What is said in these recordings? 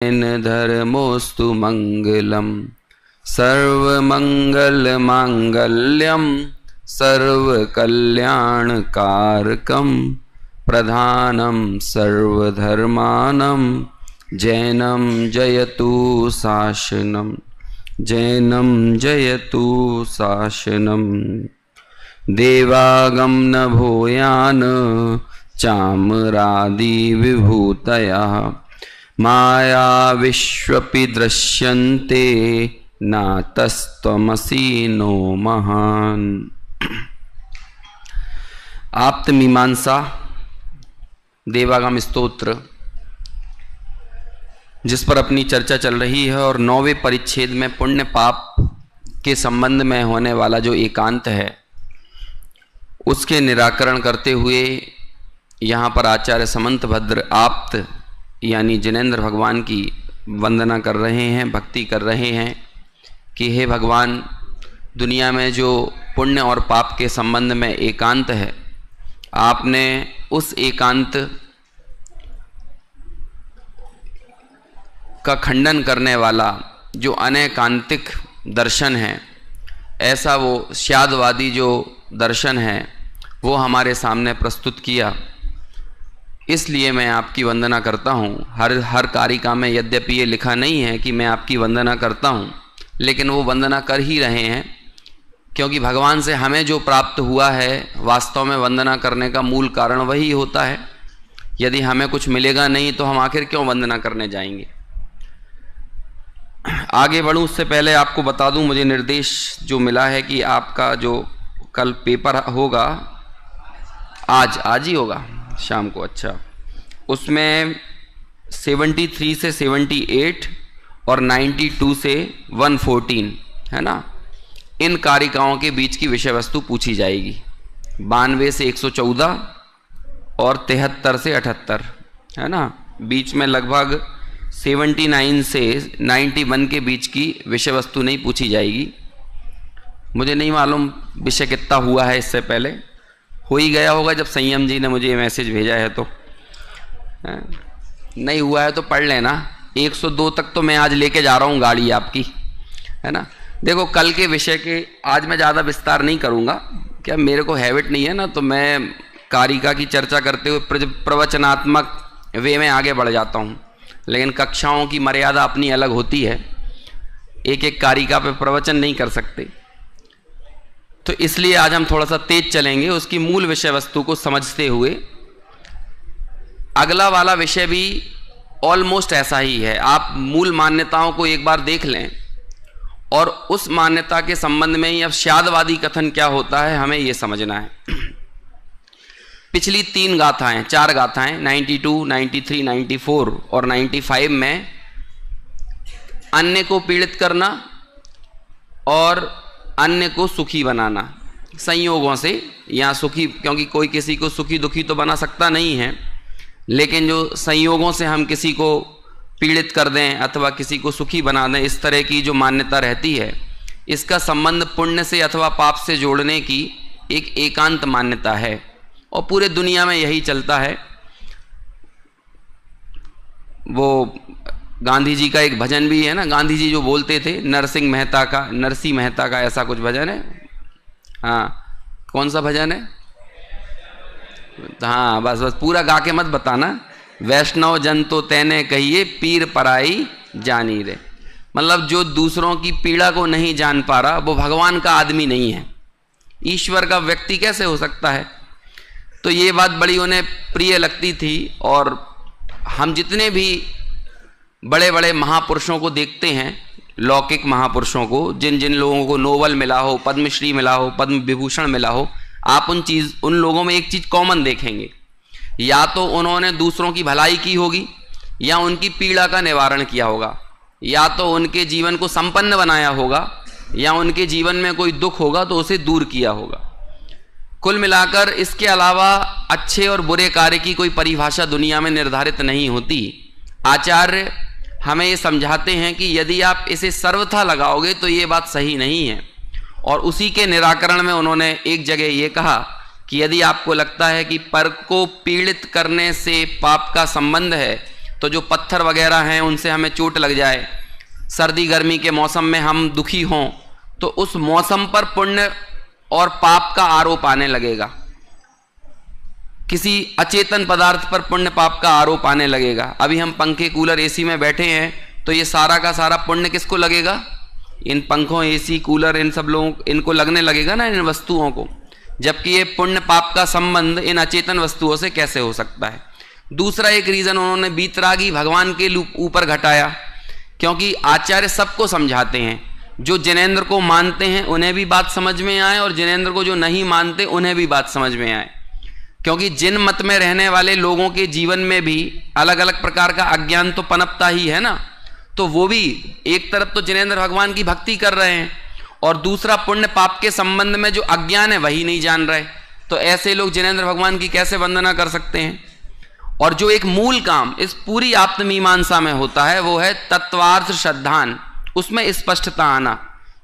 धर्मोस्तु मंगलम सर्वमंगलमांगल्यम सर्वकल्याणकारकम प्रधानम सर्वधर्मानं जैनम जयतु शासनम जैनम जयतु शासनम देवागमन भूयान चामरादि विभूतयः माया विश्वपि दृश्यन्ते नातस्त्वमसि नो महान। आप्त मीमांसा देवागम स्तोत्र जिस पर अपनी चर्चा चल रही है और 9वें परिच्छेद में पुण्य पाप के संबंध में होने वाला जो एकांत है उसके निराकरण करते हुए यहाँ पर आचार्य समंत भद्र आप्त यानी जिनेंद्र भगवान की वंदना कर रहे हैं, भक्ति कर रहे हैं कि हे भगवान, दुनिया में जो पुण्य और पाप के संबंध में एकांत है, आपने उस एकांत का खंडन करने वाला जो अनैकांतिक दर्शन है, ऐसा वो स्यादवादी जो दर्शन है वो हमारे सामने प्रस्तुत किया। इसलिए मैं आपकी वंदना करता हूँ। हर कारिका में यद्यपि ये लिखा नहीं है कि मैं आपकी वंदना करता हूँ, लेकिन वो वंदना कर ही रहे हैं, क्योंकि भगवान से हमें जो प्राप्त हुआ है वास्तव में वंदना करने का मूल कारण वही होता है। यदि हमें कुछ मिलेगा नहीं तो हम आखिर क्यों वंदना करने जाएंगे। आगे बढ़ूँ उससे पहले आपको बता दूँ, मुझे निर्देश जो मिला है कि आपका जो कल पेपर होगा, आज ही होगा शाम को, अच्छा, उसमें 73 से 78 और 92 से 114 है ना, इन कारिकाओं के बीच की विषय वस्तु पूछी जाएगी। 92 से 114 और 73 से 78 है ना, बीच में लगभग 79 से 91 के बीच की विषय वस्तु नहीं पूछी जाएगी। मुझे नहीं मालूम विषय कितना हुआ है, इससे पहले हो ही गया होगा जब संयम जी ने मुझे ये मैसेज भेजा है, तो नहीं हुआ है तो पढ़ लेना। 102 तक तो मैं आज लेके जा रहा हूँ गाड़ी आपकी, है ना। देखो कल के विषय के आज मैं ज़्यादा विस्तार नहीं करूँगा, क्या मेरे को हैबिट नहीं है ना, तो मैं कारिका की चर्चा करते हुए प्रवचनात्मक वे में आगे बढ़ जाता हूँ, लेकिन कक्षाओं की मर्यादा अपनी अलग होती है, एक एक कारिका पे प्रवचन नहीं कर सकते, तो इसलिए आज हम थोड़ा सा तेज चलेंगे उसकी मूल विषय वस्तु को समझते हुए। अगला वाला विषय भी ऑलमोस्ट ऐसा ही है। आप मूल मान्यताओं को एक बार देख लें और उस मान्यता के संबंध में ही अब स्यादवादी कथन क्या होता है हमें ये समझना है। पिछली 4 गाथाएं 92, 93, 94 और 95 में अन्य को पीड़ित करना और अन्य को सुखी बनाना संयोगों से, या सुखी, क्योंकि कोई किसी को सुखी दुखी तो बना सकता नहीं है, लेकिन जो संयोगों से हम किसी को पीड़ित कर दें अथवा किसी को सुखी बना दें, इस तरह की जो मान्यता रहती है, इसका संबंध पुण्य से अथवा पाप से जोड़ने की एक एकांत मान्यता है और पूरे दुनिया में यही चलता है। वो गांधी जी का एक भजन भी है ना, गांधी जी जो बोलते थे, नरसिंह मेहता का ऐसा कुछ भजन है, हाँ कौन सा भजन है, हाँ बस पूरा गा के मत बताना। वैष्णव जन तो तैने कहिए पीर पराई जानी रे, मतलब जो दूसरों की पीड़ा को नहीं जान पा रहा वो भगवान का आदमी नहीं है, ईश्वर का व्यक्ति कैसे हो सकता है। तो ये बात बड़ी उन्हें प्रिय लगती थी। और हम जितने भी बड़े बड़े महापुरुषों को देखते हैं, लौकिक महापुरुषों को, जिन जिन लोगों को नोबल मिला हो, पद्मश्री मिला हो, पद्म विभूषण मिला हो, आप उन लोगों में एक चीज़ कॉमन देखेंगे, या तो उन्होंने दूसरों की भलाई की होगी, या उनकी पीड़ा का निवारण किया होगा, या तो उनके जीवन को संपन्न बनाया होगा, या उनके जीवन में कोई दुख होगा तो उसे दूर किया होगा। कुल मिलाकर इसके अलावा अच्छे और बुरे कार्य की कोई परिभाषा दुनिया में निर्धारित नहीं होती। आचार्य हमें ये समझाते हैं कि यदि आप इसे सर्वथा लगाओगे तो ये बात सही नहीं है। और उसी के निराकरण में उन्होंने एक जगह ये कहा कि यदि आपको लगता है कि पर को पीड़ित करने से पाप का संबंध है, तो जो पत्थर वगैरह हैं उनसे हमें चोट लग जाए, सर्दी गर्मी के मौसम में हम दुखी हों, तो उस मौसम पर पुण्य और पाप का आरोप आने लगेगा। किसी अचेतन पदार्थ पर पुण्य पाप का आरोप आने लगेगा। अभी हम पंखे कूलर एसी में बैठे हैं, तो ये सारा का सारा पुण्य किसको लगेगा? इन पंखों एसी कूलर इन सब लोगों इनको लगने लगेगा ना, इन वस्तुओं को। जबकि ये पुण्य पाप का संबंध इन अचेतन वस्तुओं से कैसे हो सकता है? दूसरा एक रीजन उन्होंने वीतरागी भगवान के ऊपर घटाया, क्योंकि आचार्य सबको समझाते हैं। जो जिनेंद्र को मानते हैं उन्हें भी बात समझ में आए, और जिनेंद्र को जो नहीं मानते उन्हें भी बात समझ में आए। क्योंकि जिन मत में रहने वाले लोगों के जीवन में भी अलग अलग प्रकार का अज्ञान तो पनपता ही है ना। तो वो भी एक तरफ तो जिनेंद्र भगवान की भक्ति कर रहे हैं, और दूसरा पुण्य पाप के संबंध में जो अज्ञान है वही नहीं जान रहे। तो ऐसे लोग जिनेंद्र भगवान की कैसे वंदना कर सकते हैं? और जो एक मूल काम इस पूरी आत्ममीमांसा में होता है वो है तत्वार्थ श्रद्धान, उसमें स्पष्टता आना।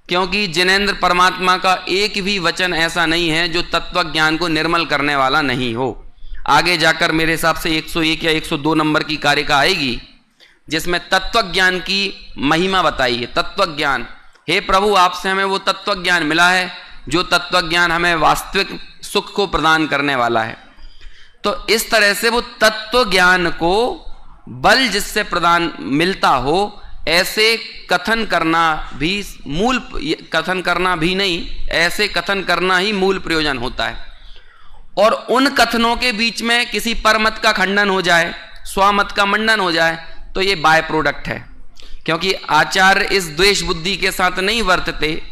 क्योंकि जिनेंद्र परमात्मा का एक भी वचन ऐसा नहीं है जो तत्व ज्ञान को निर्मल करने वाला नहीं हो। आगे जाकर मेरे हिसाब से 101 या 102 नंबर की कारिका आएगी जिसमें तत्व ज्ञान की महिमा बताई है। तत्व ज्ञान, हे प्रभु आपसे हमें वो तत्व ज्ञान मिला है जो तत्व ज्ञान हमें वास्तविक सुख को प्रदान करने वाला है। तो इस तरह से वो तत्व ज्ञान को बल जिससे प्रदान मिलता हो, ऐसे कथन करना भी मूल, कथन करना भी नहीं, ऐसे कथन करना ही मूल प्रयोजन होता है। और उन कथनों के बीच में किसी परमत का खंडन हो जाए, स्वामत का मंडन हो जाए, तो ये बाय प्रोडक्ट है। क्योंकि आचार्य इस द्वेष बुद्धि के साथ नहीं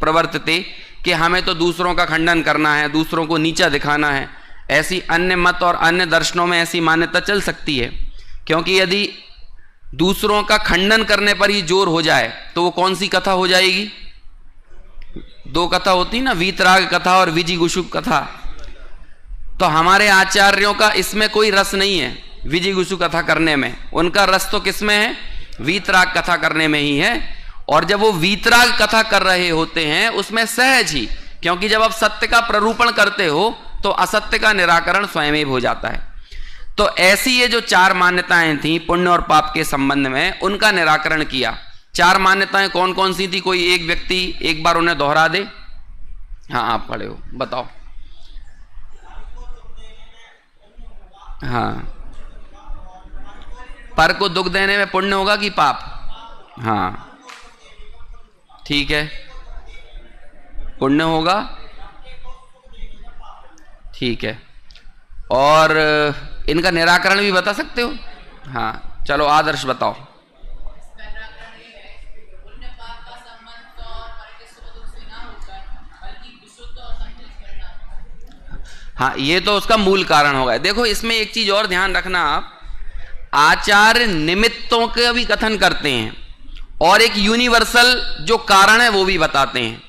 प्रवर्तते कि हमें तो दूसरों का खंडन करना है, दूसरों को नीचा दिखाना है। ऐसी अन्य मत और अन्य दर्शनों में ऐसी मान्यता चल सकती है, क्योंकि यदि दूसरों का खंडन करने पर ही जोर हो जाए तो वो कौन सी कथा हो जाएगी? दो कथा होती ना, वीतराग कथा और विजिगुषु कथा। तो हमारे आचार्यों का इसमें कोई रस नहीं है विजिगुषु कथा करने में, उनका रस तो किसमें है? वीतराग कथा करने में ही है। और जब वो वीतराग कथा कर रहे होते हैं उसमें सहज ही, क्योंकि जब आप सत्य का प्ररूपण करते हो तो असत्य का निराकरण स्वयं ही हो जाता है। तो ऐसी ये जो चार मान्यताएं थी पुण्य और पाप के संबंध में, उनका निराकरण किया। चार मान्यताएं कौन कौन सी थी? कोई एक व्यक्ति एक बार उन्हें दोहरा दे। हाँ आप पढ़े हो, बताओ। हाँ, पर को दुख देने में पुण्य होगा कि पाप? हाँ ठीक है, पुण्य होगा, ठीक है। और इनका निराकरण भी बता सकते हो? हाँ चलो आदर्श बताओ। हाँ ये तो उसका मूल कारण होगा। देखो इसमें एक चीज और ध्यान रखना आप, आचार्य निमित्तों का भी कथन करते हैं और एक यूनिवर्सल जो कारण है वो भी बताते हैं।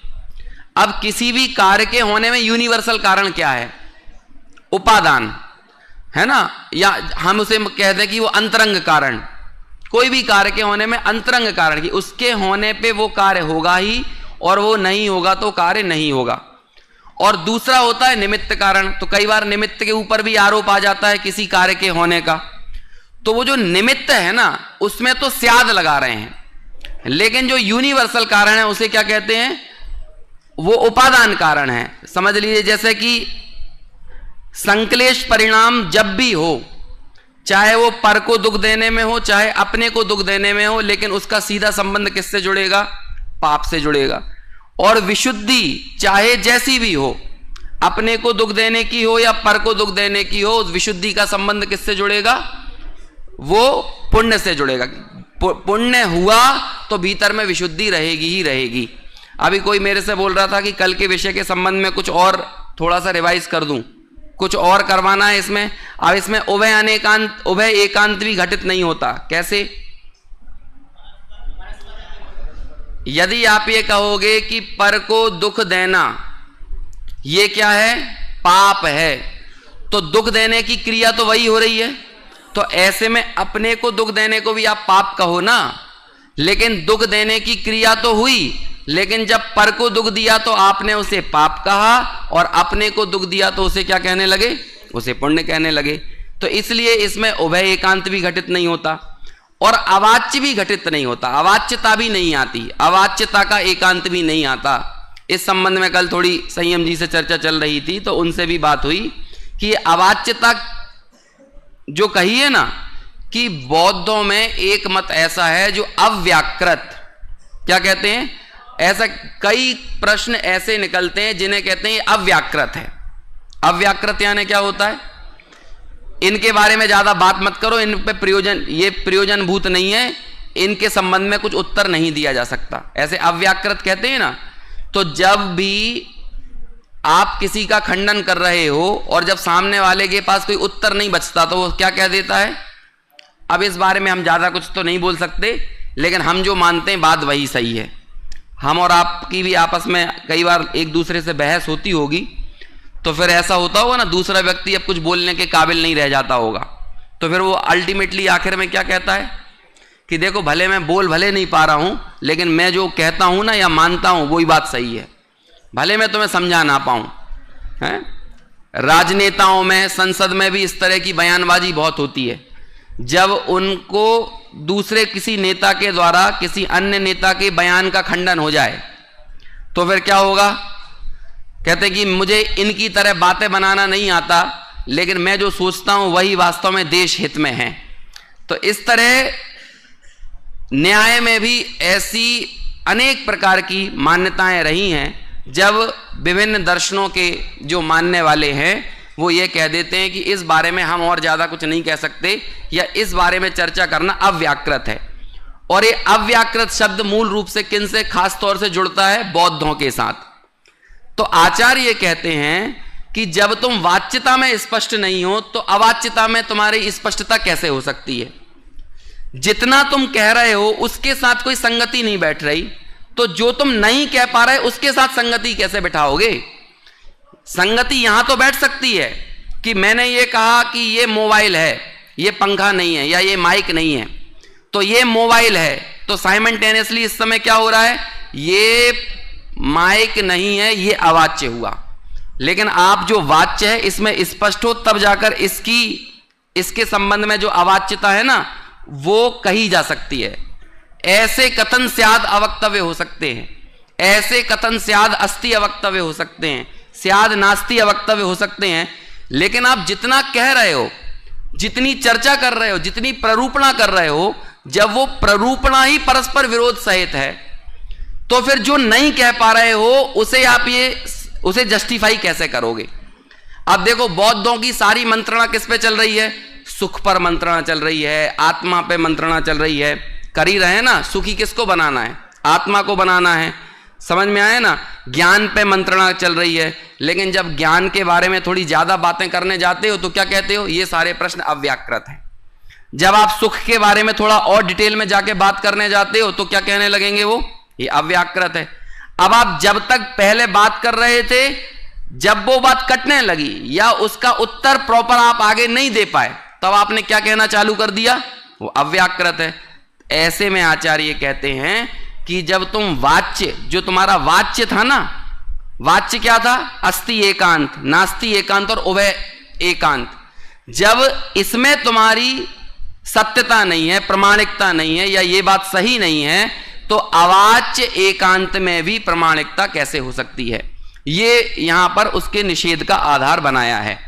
अब किसी भी कार्य के होने में यूनिवर्सल कारण क्या है? उपादान है ना, या हम उसे कहते हैं कि वो अंतरंग कारण। कोई भी कार्य के होने में अंतरंग कारण की उसके होने पे वो कार्य होगा ही, और वो नहीं होगा तो कार्य नहीं होगा। और दूसरा होता है निमित्त कारण। तो कई बार निमित्त के ऊपर भी आरोप आ जाता है किसी कार्य के होने का। तो वो जो निमित्त है ना उसमें तो स्याद लगा रहे हैं, लेकिन जो यूनिवर्सल कारण है उसे क्या कहते हैं? वो उपादान कारण है। समझ लीजिए जैसे कि संक्लेश परिणाम जब भी हो, चाहे वो पर को दुख देने में हो चाहे अपने को दुख देने में हो, लेकिन उसका सीधा संबंध किससे जुड़ेगा? पाप से जुड़ेगा। और विशुद्धि चाहे जैसी भी हो, अपने को दुख देने की हो या पर को दुख देने की हो, उस विशुद्धि का संबंध किससे जुड़ेगा? वो पुण्य से जुड़ेगा। पुण्य हुआ तो भीतर में विशुद्धि रहेगी ही रहेगी। अभी कोई मेरे से बोल रहा था कि कल के विषय के संबंध में कुछ और थोड़ा सा रिवाइज कर दूं, कुछ और करवाना है इसमें। अब इसमें उभय अनेकांत, उभय एकांत भी घटित नहीं होता। कैसे? यदि आप ये कहोगे कि पर को दुख देना ये क्या है? पाप है, तो दुख देने की क्रिया तो वही हो रही है। तो ऐसे में अपने को दुख देने को भी आप पाप कहो ना, लेकिन दुख देने की क्रिया तो हुई, लेकिन जब पर को दुख दिया तो आपने उसे पाप कहा, और अपने को दुख दिया तो उसे क्या कहने लगे? उसे पुण्य कहने लगे। तो इसलिए इसमें उभय एकांत भी घटित नहीं होता। और अवाच्य भी घटित नहीं होता, अवाच्यता भी नहीं आती, अवाच्यता का एकांत भी नहीं आता। इस संबंध में कल थोड़ी संयम जी से चर्चा चल रही थी, तो उनसे भी बात हुई कि अवाच्यता जो कही है ना, कि बौद्धों में एक मत ऐसा है जो अव्याकृत, क्या कहते हैं, ऐसा कई प्रश्न ऐसे निकलते हैं जिन्हें कहते हैं अव्याकृत है। अव्याकृत यानी क्या होता है, इनके बारे में ज्यादा बात मत करो, इन पे प्रयोजन, ये प्रयोजन भूत नहीं है, इनके संबंध में कुछ उत्तर नहीं दिया जा सकता, ऐसे अव्याकृत कहते हैं ना। तो जब भी आप किसी का खंडन कर रहे हो और जब सामने वाले के पास कोई उत्तर नहीं बचता तो वो क्या कह देता है। अब इस बारे में हम ज्यादा कुछ तो नहीं बोल सकते, लेकिन हम जो मानते हैं बात वही सही है। हम और आपकी भी आपस में कई बार एक दूसरे से बहस होती होगी, तो फिर ऐसा होता होगा ना, दूसरा व्यक्ति अब कुछ बोलने के काबिल नहीं रह जाता होगा, तो फिर वो अल्टीमेटली आखिर में क्या कहता है कि देखो भले मैं बोल भले नहीं पा रहा हूं, लेकिन मैं जो कहता हूं ना या मानता हूं वही बात सही है, भले मैं तुम्हें समझा ना पाऊं। है राजनेताओं में, संसद में भी इस तरह की बयानबाजी बहुत होती है। जब उनको दूसरे किसी नेता के द्वारा किसी अन्य नेता के बयान का खंडन हो जाए तो फिर क्या होगा, कहते कि मुझे इनकी तरह बातें बनाना नहीं आता, लेकिन मैं जो सोचता हूं वही वास्तव में देश हित में है। तो इस तरह न्याय में भी ऐसी अनेक प्रकार की मान्यताएं रही हैं, जब विभिन्न दर्शनों के जो मानने वाले हैं वो ये कह देते हैं कि इस बारे में हम और ज्यादा कुछ नहीं कह सकते, या इस बारे में चर्चा करना अव्याकृत है। और ये अव्याकृत शब्द मूल रूप से किन से खास तौर से जुड़ता है, बौद्धों के साथ। तो आचार्य ये कहते हैं कि जब तुम वाच्यता में स्पष्ट नहीं हो तो अवाच्यता में तुम्हारी स्पष्टता कैसे हो सकती है। जितना तुम कह रहे हो उसके साथ कोई संगति नहीं बैठ रही, तो जो तुम नहीं कह पा रहे उसके साथ संगति कैसे बिठाओगे। संगति यहां तो बैठ सकती है कि मैंने ये कहा कि ये मोबाइल है, ये पंखा नहीं है, या ये माइक नहीं है, तो ये मोबाइल है, तो साइमल्टेनियसली इस समय क्या हो रहा है, ये माइक नहीं है, ये अवाच्य हुआ। लेकिन आप जो वाच्य है इसमें स्पष्ट हो, तब जाकर इसके संबंध में जो अवाच्यता है ना वो कही जा सकती है। ऐसे कथन स्याद अवक्तव्य हो सकते हैं, ऐसे कथन स्याद अस्ति अवक्तव्य हो सकते हैं, स्याद नास्ति अवक्तव्य हो सकते हैं। लेकिन आप जितना कह रहे हो, जितनी चर्चा कर रहे हो, जितनी प्ररूपणा कर रहे हो, जब वो प्ररूपणा ही परस्पर विरोध सहित है, तो फिर जो नहीं कह पा रहे हो उसे जस्टिफाई कैसे करोगे। अब देखो बौद्धों की सारी मंत्रणा किस पे चल रही है, सुख पर मंत्रणा चल रही है, आत्मा पे मंत्रणा चल रही है। कर ही रहे ना, सुखी किसको बनाना है, आत्मा को बनाना है, समझ में आया ना। ज्ञान पे मंत्रणा चल रही है, लेकिन जब ज्ञान के बारे में थोड़ी ज्यादा बातें करने जाते हो तो क्या कहते हो, ये सारे प्रश्न अव्याकृत हैं। जब आप सुख के बारे में थोड़ा और डिटेल में जाके बात करने जाते हो तो क्या कहने लगेंगे, वो ये अव्याकृत है। अब आप जब तक पहले बात कर रहे थे, जब वो बात कटने लगी या उसका उत्तर प्रॉपर आप आगे नहीं दे पाए, तब आपने क्या कहना चालू कर दिया, वो अव्याकृत है। ऐसे में आचार्य कहते हैं कि जब तुम वाच्य, जो तुम्हारा वाच्य था ना, वाच्य क्या था, अस्ति एकांत, नास्ति एकांत और उभय एकांत, जब इसमें तुम्हारी सत्यता नहीं है, प्रामाणिकता नहीं है, या ये बात सही नहीं है, तो अवाच्य एकांत में भी प्रामाणिकता कैसे हो सकती है। ये यहां पर उसके निषेध का आधार बनाया है।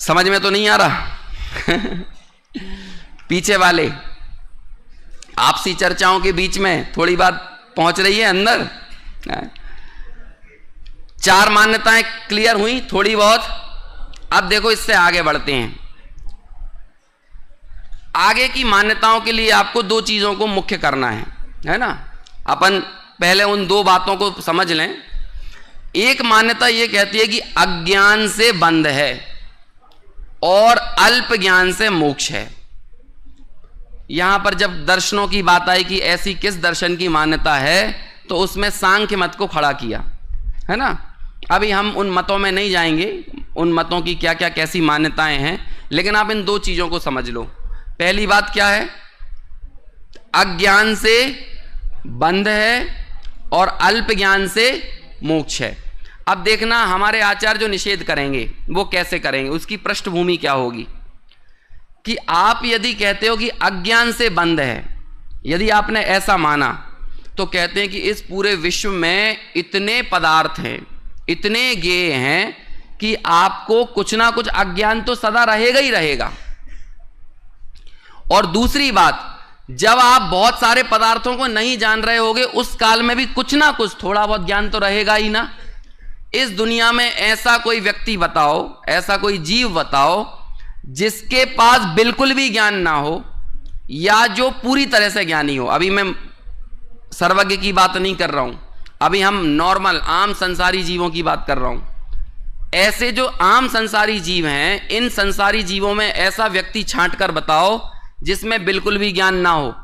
समझ में तो नहीं आ रहा पीछे वाले आपसी चर्चाओं के बीच में थोड़ी बात पहुंच रही है अंदर। चार मान्यताएं क्लियर हुई थोड़ी बहुत। अब देखो इससे आगे बढ़ते हैं। आगे की मान्यताओं के लिए आपको दो चीजों को मुख्य करना है ना। अपन पहले उन दो बातों को समझ लें। एक मान्यता यह कहती है कि अज्ञान से बंध है और अल्प ज्ञान से मोक्ष है। यहां पर जब दर्शनों की बात आई कि ऐसी किस दर्शन की मान्यता है, तो उसमें सांख्य मत को खड़ा किया है ना। अभी हम उन मतों में नहीं जाएंगे, उन मतों की क्या क्या कैसी मान्यताएं हैं, लेकिन आप इन दो चीजों को समझ लो। पहली बात क्या है, अज्ञान से बंध है और अल्प ज्ञान से मोक्ष है। अब देखना हमारे आचार्य जो निषेध करेंगे वो कैसे करेंगे, उसकी पृष्ठभूमि क्या होगी। कि आप यदि कहते हो कि अज्ञान से बंद है, यदि आपने ऐसा माना तो कहते हैं कि इस पूरे विश्व में इतने पदार्थ हैं, इतने ज्ञेय हैं कि आपको कुछ ना कुछ अज्ञान तो सदा रहेगा ही रहेगा। और दूसरी बात, जब आप बहुत सारे पदार्थों को नहीं जान रहे होगे उस काल में भी कुछ ना कुछ थोड़ा बहुत ज्ञान तो रहेगा ही ना। इस दुनिया में ऐसा कोई व्यक्ति बताओ, ऐसा कोई जीव बताओ जिसके पास बिल्कुल भी ज्ञान ना हो या जो पूरी तरह से ज्ञानी हो। अभी मैं सर्वज्ञ की बात नहीं कर रहा हूं, अभी हम नॉर्मल आम संसारी जीवों की बात कर रहा हूं। ऐसे जो आम संसारी जीव हैं, इन संसारी जीवों में ऐसा व्यक्ति छांट कर बताओ जिसमें बिल्कुल भी ज्ञान ना हो,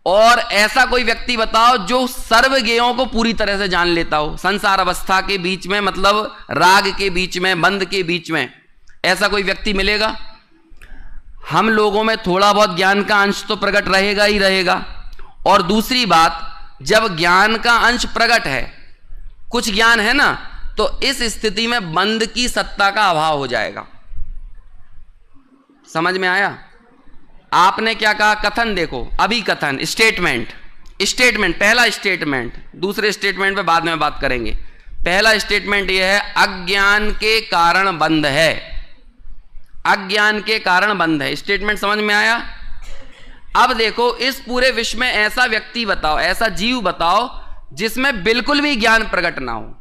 और ऐसा कोई व्यक्ति बताओ जो सर्वज्ञों को पूरी तरह से जान लेता हो, संसार अवस्था के बीच में, मतलब राग के बीच में, बंध के बीच में, ऐसा कोई व्यक्ति मिलेगा? हम लोगों में थोड़ा बहुत ज्ञान का अंश तो प्रकट रहेगा ही रहेगा। और दूसरी बात, जब ज्ञान का अंश प्रकट है, कुछ ज्ञान है ना, तो इस स्थिति में बंध की सत्ता का अभाव हो जाएगा। समझ में आया? आपने क्या कहा? कथन देखो, अभी कथन, स्टेटमेंट, पहला स्टेटमेंट, दूसरे स्टेटमेंट पे बाद में बात करेंगे। पहला स्टेटमेंट यह है, अज्ञान के कारण बंध है, अज्ञान के कारण बंध है। स्टेटमेंट समझ में आया? अब देखो, इस पूरे विश्व में ऐसा व्यक्ति बताओ, ऐसा जीव बताओ जिसमें बिल्कुल भी ज्ञान प्रकट ना हो।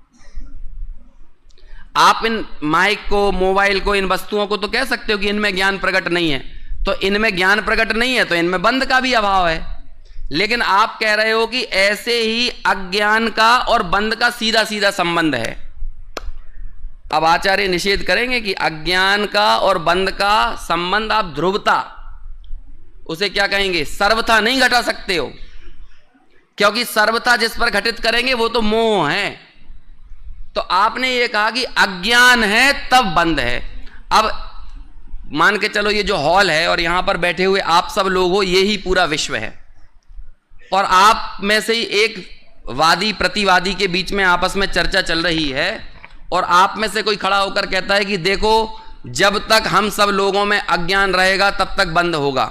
आप इन माइक को, मोबाइल को, इन वस्तुओं को तो कह सकते हो कि इनमें ज्ञान प्रकट नहीं है, तो इनमें ज्ञान प्रकट नहीं है तो इनमें बंध का भी अभाव है। लेकिन आप कह रहे हो कि ऐसे ही अज्ञान का और बंध का सीधा सीधा संबंध है। अब आचार्य निषेध करेंगे कि अज्ञान का और बंध का संबंध आप ध्रुवता, उसे क्या कहेंगे, सर्वथा नहीं घटा सकते हो, क्योंकि सर्वथा जिस पर घटित करेंगे वो तो मोह है। तो आपने ये कहा कि अज्ञान है तब बंध है। अब मान के चलो ये जो हॉल है और यहां पर बैठे हुए आप सब लोग हो, ये ही पूरा विश्व है, और आप में से ही एक वादी प्रतिवादी के बीच में आपस में चर्चा चल रही है, और आप में से कोई खड़ा होकर कहता है कि देखो, जब तक हम सब लोगों में अज्ञान रहेगा तब तक बंद होगा।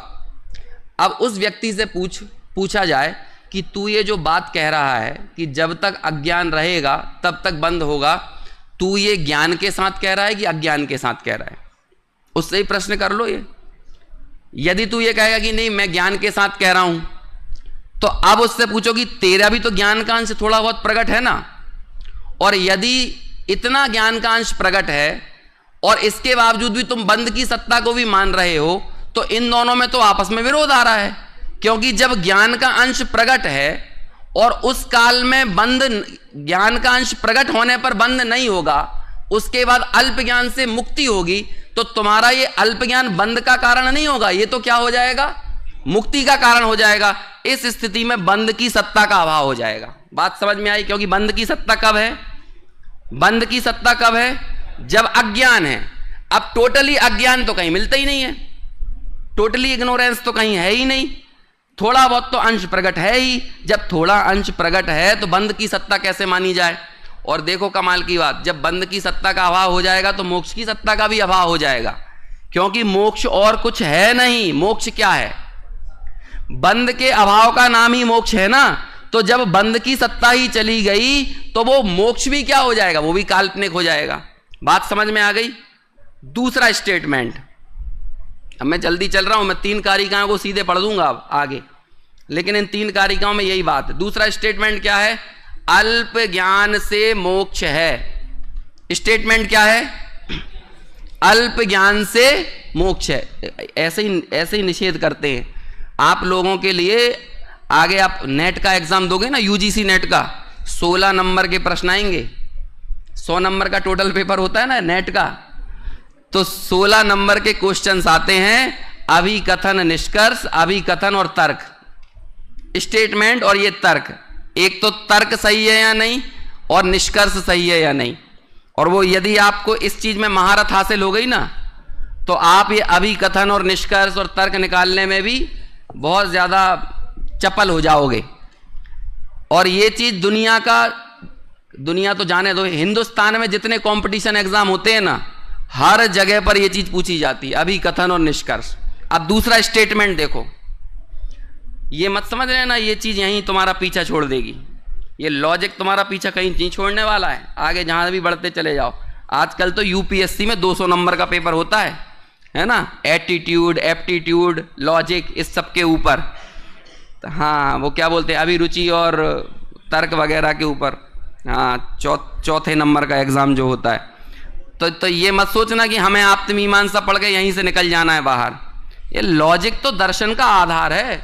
अब उस व्यक्ति से पूछा जाए कि तू ये जो बात कह रहा है कि जब तक अज्ञान रहेगा तब तक बंद होगा, तू ये ज्ञान के साथ कह रहा है कि अज्ञान के साथ कह रहा है? उससे ही प्रश्न कर लो ये। यदि तू ये कहेगा कि नहीं मैं ज्ञान के साथ कह रहा हूं, तो अब उससे पूछो कि तेरा भी तो ज्ञान का अंश थोड़ा बहुत प्रकट है ना। और यदि इतना ज्ञान का अंश प्रकट है और इसके बावजूद भी तुम बंध की सत्ता को भी मान रहे हो, तो इन दोनों में तो आपस में विरोध आ रहा है। क्योंकि जब ज्ञान का अंश प्रकट है और उस काल में बंध, ज्ञान का अंश प्रकट होने पर बंध नहीं होगा, उसके बाद अल्प ज्ञान से मुक्ति होगी, तो तुम्हारा ये अल्प ज्ञान बंध का कारण नहीं होगा, ये तो क्या हो जाएगा, मुक्ति का कारण हो जाएगा। इस स्थिति में बंध की सत्ता का अभाव हो जाएगा। बात समझ में आई? क्योंकि बंध की सत्ता कब है? बंध की सत्ता कब है? जब अज्ञान है। अब टोटली अज्ञान तो कहीं मिलता ही नहीं है, टोटली इग्नोरेंस तो कहीं है ही नहीं, थोड़ा बहुत तो अंश प्रकट है ही। जब थोड़ा अंश प्रकट है तो बंध की सत्ता कैसे मानी जाए? और देखो कमाल की बात, जब बंध की सत्ता का अभाव हो जाएगा तो मोक्ष की सत्ता का भी अभाव हो जाएगा, क्योंकि मोक्ष और कुछ है नहीं। मोक्ष क्या है? बंध के अभाव का नाम ही मोक्ष है ना। तो जब बंध की सत्ता ही चली गई तो वो मोक्ष भी क्या हो जाएगा, वो भी काल्पनिक हो जाएगा। बात समझ में आ गई? दूसरा स्टेटमेंट, अब मैं जल्दी चल रहा हूं, मैं 3 कारिकाओं को सीधे पढ़ दूंगा अब आगे, लेकिन इन 3 कारिकाओं में यही बात है। दूसरा स्टेटमेंट क्या है? अल्प ज्ञान से मोक्ष है। स्टेटमेंट क्या है? अल्प ज्ञान से मोक्ष है। ऐसे ही निषेध करते हैं। आप लोगों के लिए आगे आप नेट का एग्जाम दोगे ना, यूजीसी नेट का, 16 नंबर के प्रश्न आएंगे। 100 नंबर का टोटल पेपर होता है ना नेट का, तो 16 नंबर के क्वेश्चंस आते हैं, अभिकथन, निष्कर्ष, अभिकथन और तर्क, स्टेटमेंट और ये तर्क। एक तो तर्क सही है या नहीं और निष्कर्ष सही है या नहीं। और वो यदि आपको इस चीज में महारत हासिल हो गई ना, तो आप ये अभिकथन और निष्कर्ष और तर्क निकालने में भी बहुत ज्यादा चपल हो जाओगे। और ये चीज दुनिया तो जाने दो, हिंदुस्तान में जितने कंपटीशन एग्जाम होते हैं ना, हर जगह पर ये चीज पूछी जाती है, अभिकथन और निष्कर्ष। अब दूसरा स्टेटमेंट देखो, ये मत समझ लेना ये चीज यहीं तुम्हारा पीछा छोड़ देगी, ये लॉजिक तुम्हारा पीछा कहीं नहीं छोड़ने वाला है, आगे जहां भी बढ़ते चले जाओ। आजकल तो यूपीएससी में 200 नंबर का पेपर होता है ना, एटीट्यूड, एप्टीट्यूड, लॉजिक, इस सब के ऊपर। हाँ, वो क्या बोलते हैं, अभिरुचि और तर्क वगैरह के ऊपर, हाँ, चौथे नंबर का एग्जाम जो होता है। तो ये मत सोचना कि हमें आत्मीमांसा पढ़ के यहीं से निकल जाना है बाहर। ये लॉजिक तो दर्शन का आधार है,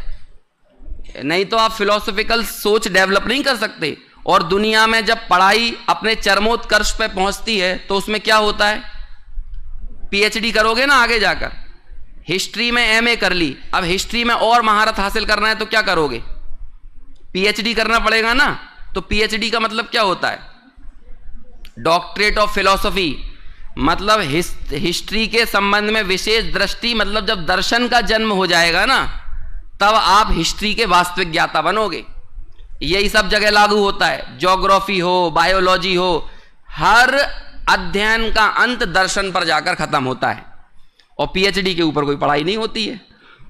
नहीं तो आप फिलोसॉफिकल सोच डेवलप नहीं कर सकते। और दुनिया में जब पढ़ाई अपने चरमोत्कर्ष पे पहुंचती है तो उसमें क्या होता है, पीएचडी करोगे ना आगे जाकर, हिस्ट्री में एमए कर ली, अब हिस्ट्री में और महारत हासिल करना है तो क्या करोगे, पीएचडी करना पड़ेगा ना। तो पीएचडी का मतलब क्या होता है, डॉक्टरेट ऑफ फिलॉसफी, मतलब हिस्ट्री के संबंध में विशेष दृष्टि, मतलब जब दर्शन का जन्म हो जाएगा ना तब आप हिस्ट्री के वास्तविक ज्ञाता बनोगे। यही सब जगह लागू होता है, ज्योग्राफी हो, बायोलॉजी हो, हर अध्ययन का अंत दर्शन पर जाकर खत्म होता है और पीएचडी के ऊपर कोई पढ़ाई नहीं होती है।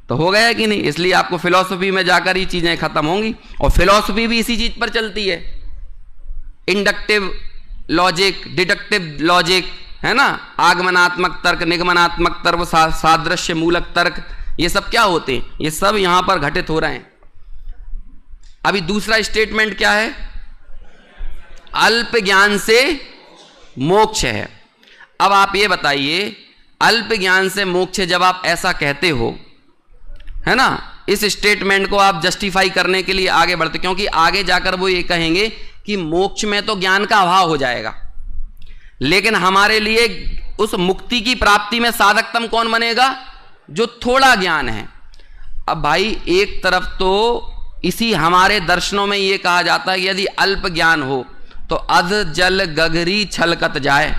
तो हो गया कि नहीं, इसलिए आपको फिलॉसफी में जाकर ही चीजें खत्म होंगी। और फिलॉसफी भी इसी चीज पर चलती है, इंडक्टिव लॉजिक, डिडक्टिव लॉजिक, है ना, आगमनात्मक तर्क, निगमनात्मक तर्क, सादृश्य मूलक तर्क, ये सब क्या होते हैं, ये सब यहां पर घटित हो रहे हैं। अभी दूसरा स्टेटमेंट क्या है, अल्प ज्ञान से मोक्ष है। अब आप ये बताइए, अल्प ज्ञान से मोक्ष जब आप ऐसा कहते हो, है ना, इस स्टेटमेंट को आप जस्टिफाई करने के लिए आगे बढ़ते, क्योंकि आगे जाकर वो ये कहेंगे कि मोक्ष में तो ज्ञान का अभाव हो जाएगा, लेकिन हमारे लिए उस मुक्ति की प्राप्ति में साधकतम कौन बनेगा, जो थोड़ा ज्ञान है। अब भाई एक तरफ तो इसी हमारे दर्शनों में ये कहा जाता है कि यदि अल्प ज्ञान हो तो अध जल गगरी छलकत जाए,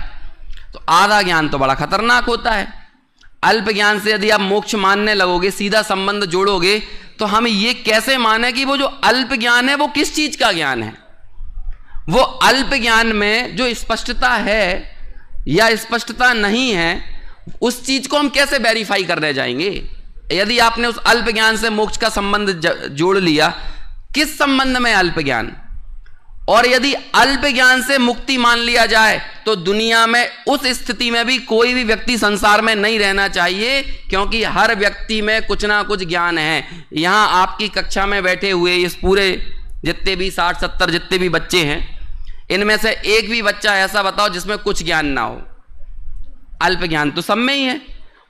तो आधा ज्ञान तो बड़ा खतरनाक होता है। अल्प ज्ञान से यदि आप मोक्ष मानने लगोगे, सीधा संबंध जोड़ोगे, तो हम ये कैसे माने कि वो जो अल्प ज्ञान है वो किस चीज का ज्ञान है। वो अल्प ज्ञान में जो स्पष्टता है या स्पष्टता नहीं है, उस चीज को हम कैसे वेरीफाई करने जाएंगे। यदि आपने उस अल्प ज्ञान से मोक्ष का संबंध जोड़ लिया, किस संबंध में अल्प ज्ञान, और यदि अल्प ज्ञान से मुक्ति मान लिया जाए तो दुनिया में उस स्थिति में भी कोई भी व्यक्ति संसार में नहीं रहना चाहिए, क्योंकि हर व्यक्ति में कुछ ना कुछ ज्ञान है। यहां आपकी कक्षा में बैठे हुए इस पूरे जितने भी 60-70 जितने भी बच्चे हैं, इनमें से एक भी बच्चा ऐसा बताओ जिसमें कुछ ज्ञान ना हो। अल्प ज्ञान तो सब में ही है,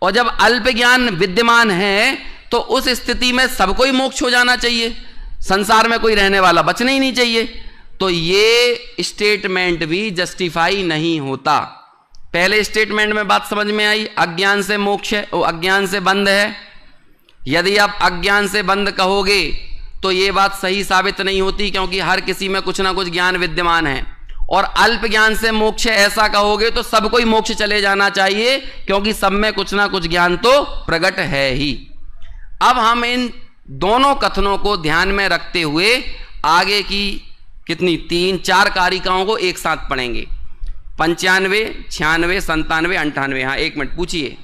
और जब अल्प ज्ञान विद्यमान है तो उस स्थिति में सबको ही मोक्ष हो जाना चाहिए, संसार में कोई रहने वाला बचना ही नहीं चाहिए। तो ये स्टेटमेंट भी जस्टिफाई नहीं होता। पहले स्टेटमेंट में बात समझ में आई, अज्ञान से मोक्ष है, वो अज्ञान से बंद है। यदि आप अज्ञान से बंद कहोगे तो ये बात सही साबित नहीं होती, क्योंकि हर किसी में कुछ ना कुछ ज्ञान विद्यमान है। और अल्प ज्ञान से मोक्ष ऐसा कहोगे तो सबको ही मोक्ष चले जाना चाहिए, क्योंकि सब में कुछ ना कुछ ज्ञान तो प्रकट है ही। अब हम इन दोनों कथनों को ध्यान में रखते हुए आगे की कितनी 3-4 कारिकाओं को एक साथ पढ़ेंगे, 95, 96, 97, 98। हाँ, एक मिनट पूछिए।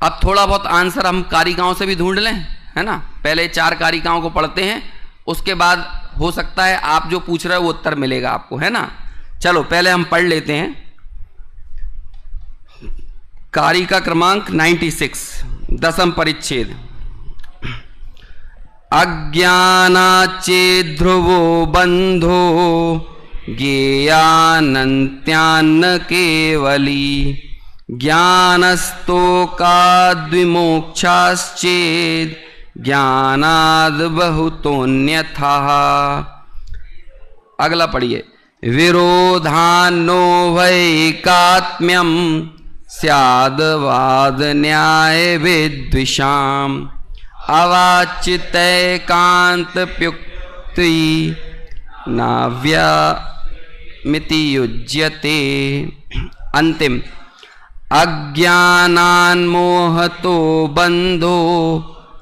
अब थोड़ा बहुत आंसर हम कारिकाओं से भी ढूंढ लें, है ना। पहले 4 कारिकाओं को पढ़ते हैं, उसके बाद हो सकता है आप जो पूछ रहे हो वो उत्तर मिलेगा आपको, है ना। चलो पहले हम पढ़ लेते हैं कारिका क्रमांक 96, 10वां परिच्छेद। अज्ञानाच्चेद्ध्रुवो बंधो ज्ञेयानन्त्यान्न केवली ज्ञानस्तोकाद्विमोक्षाश्चेत् ज्ञानाद् बहुतोऽन्यथा। अगला पढ़िए। विरोधान्नो वैकात्म्यं स्याद्वाद न्याय विद्विषाम् अवाच्यतैकान्तप्युक्ति नाव्यामिति युज्यते। अंतिम अज्ञानान्मोहतो बंधो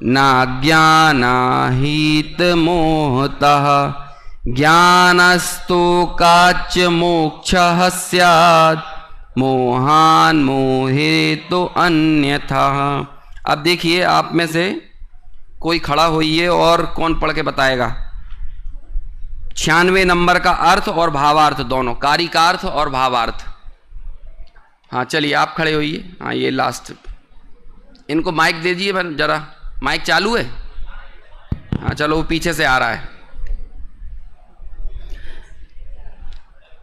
नाज्ञानाहीत मोहतः ज्ञानस्तो काच मोक्षः स्यात् मोहान मोहे तो अन्यथा। अब देखिए, आप में से कोई खड़ा होइए और कौन पढ़ के बताएगा 96 नंबर का अर्थ और भावार्थ दोनों, कारिकार्थ और भावार्थ। हाँ चलिए आप खड़े होइए। हाँ ये लास्ट, इनको माइक दे दीजिए जरा, माइक चालू है? हाँ चलो, वो पीछे से आ रहा है।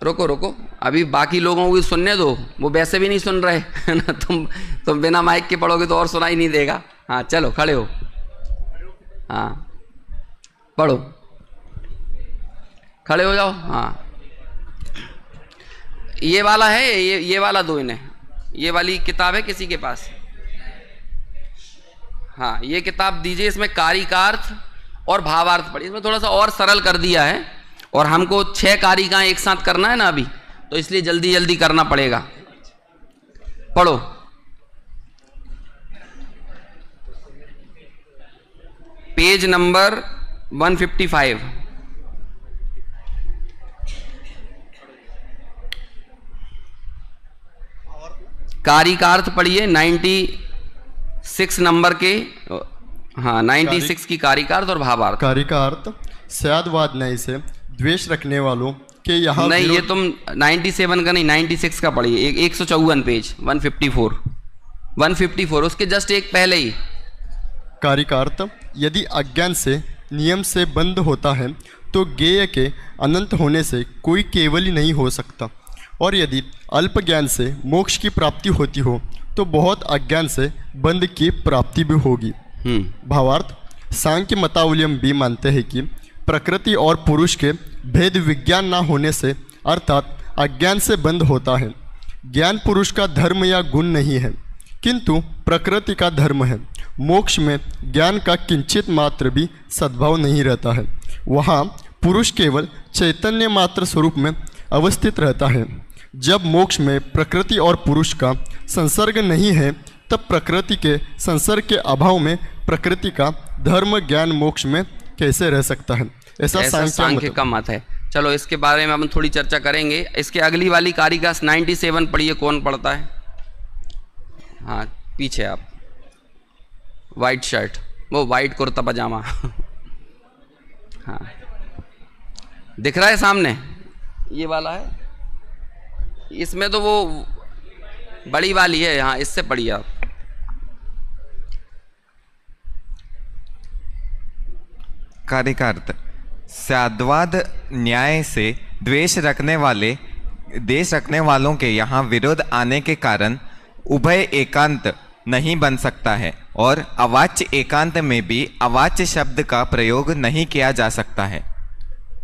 रुको रुको, अभी बाकी लोगों को सुनने दो, वो वैसे भी नहीं सुन रहे है ना। तुम बिना माइक के पढ़ोगे तो और सुनाई नहीं देगा। हाँ चलो खड़े हो, हाँ पढ़ो, खड़े हो जाओ। हाँ ये वाला है, ये वाला दो इन्हें, ये वाली किताब है किसी के पास? हाँ ये किताब दीजिए, इसमें कारिकार्थ और भावार्थ पढ़िए। इसमें थोड़ा सा और सरल कर दिया है, और हमको 6 कारिकाएं एक साथ करना है ना अभी, तो इसलिए जल्दी जल्दी करना पड़ेगा। पढ़ो। Page number 155। कारिकार्थ पढ़िए 96 नंबर के। हाँ 96 की कारिकार्थ और भावार्थ। कारिकार्थ सयादवाद न्याय से द्वेष रखने वालों के यहाँ नहीं, ये तुम 97 का नहीं 96 का पढ़िए, 154 पेज 154 उसके जस्ट एक पहले ही। कारिकार्थ यदि अज्ञान से नियम से बंद होता है तो ज्ञेय के अनंत होने से कोई केवल ही नहीं हो सकता, और यदि अल्प ज्ञान से मोक्ष की प्राप्ति होती हो तो बहुत अज्ञान से बंद की प्राप्ति भी होगी। भावार्थ सांख्य मतावलंबी भी मानते हैं कि प्रकृति और पुरुष के भेद विज्ञान ना होने से अर्थात अज्ञान से बंद होता है। ज्ञान पुरुष का धर्म या गुण नहीं है, किंतु प्रकृति का धर्म है। मोक्ष में ज्ञान का किंचित मात्र भी सद्भाव नहीं रहता है, वहाँ पुरुष केवल चैतन्य मात्र स्वरूप में अवस्थित रहता है। जब मोक्ष में प्रकृति और पुरुष का संसर्ग नहीं है, तब प्रकृति के संसर्ग के अभाव में प्रकृति का धर्म ज्ञान मोक्ष में कैसे रह सकता है, ऐसा सांख्य का मत है। चलो इसके बारे में हम थोड़ी चर्चा करेंगे। इसके अगली वाली कारिका 97 पढ़िए, कौन पढ़ता है? हाँ पीछे आप, वाइट शर्ट, वो वाइट कुर्ता पजामा हाँ दिख रहा है सामने, ये वाला है। इसमें तो वो बड़ी वाली है, हाँ इससे पढ़िए आप। कारिकार्थ सयादवाद न्याय से द्वेष रखने वालों के यहाँ विरोध आने के कारण उभय एकांत नहीं बन सकता है, और अवाच्य एकांत में भी अवाच्य शब्द का प्रयोग नहीं किया जा सकता है।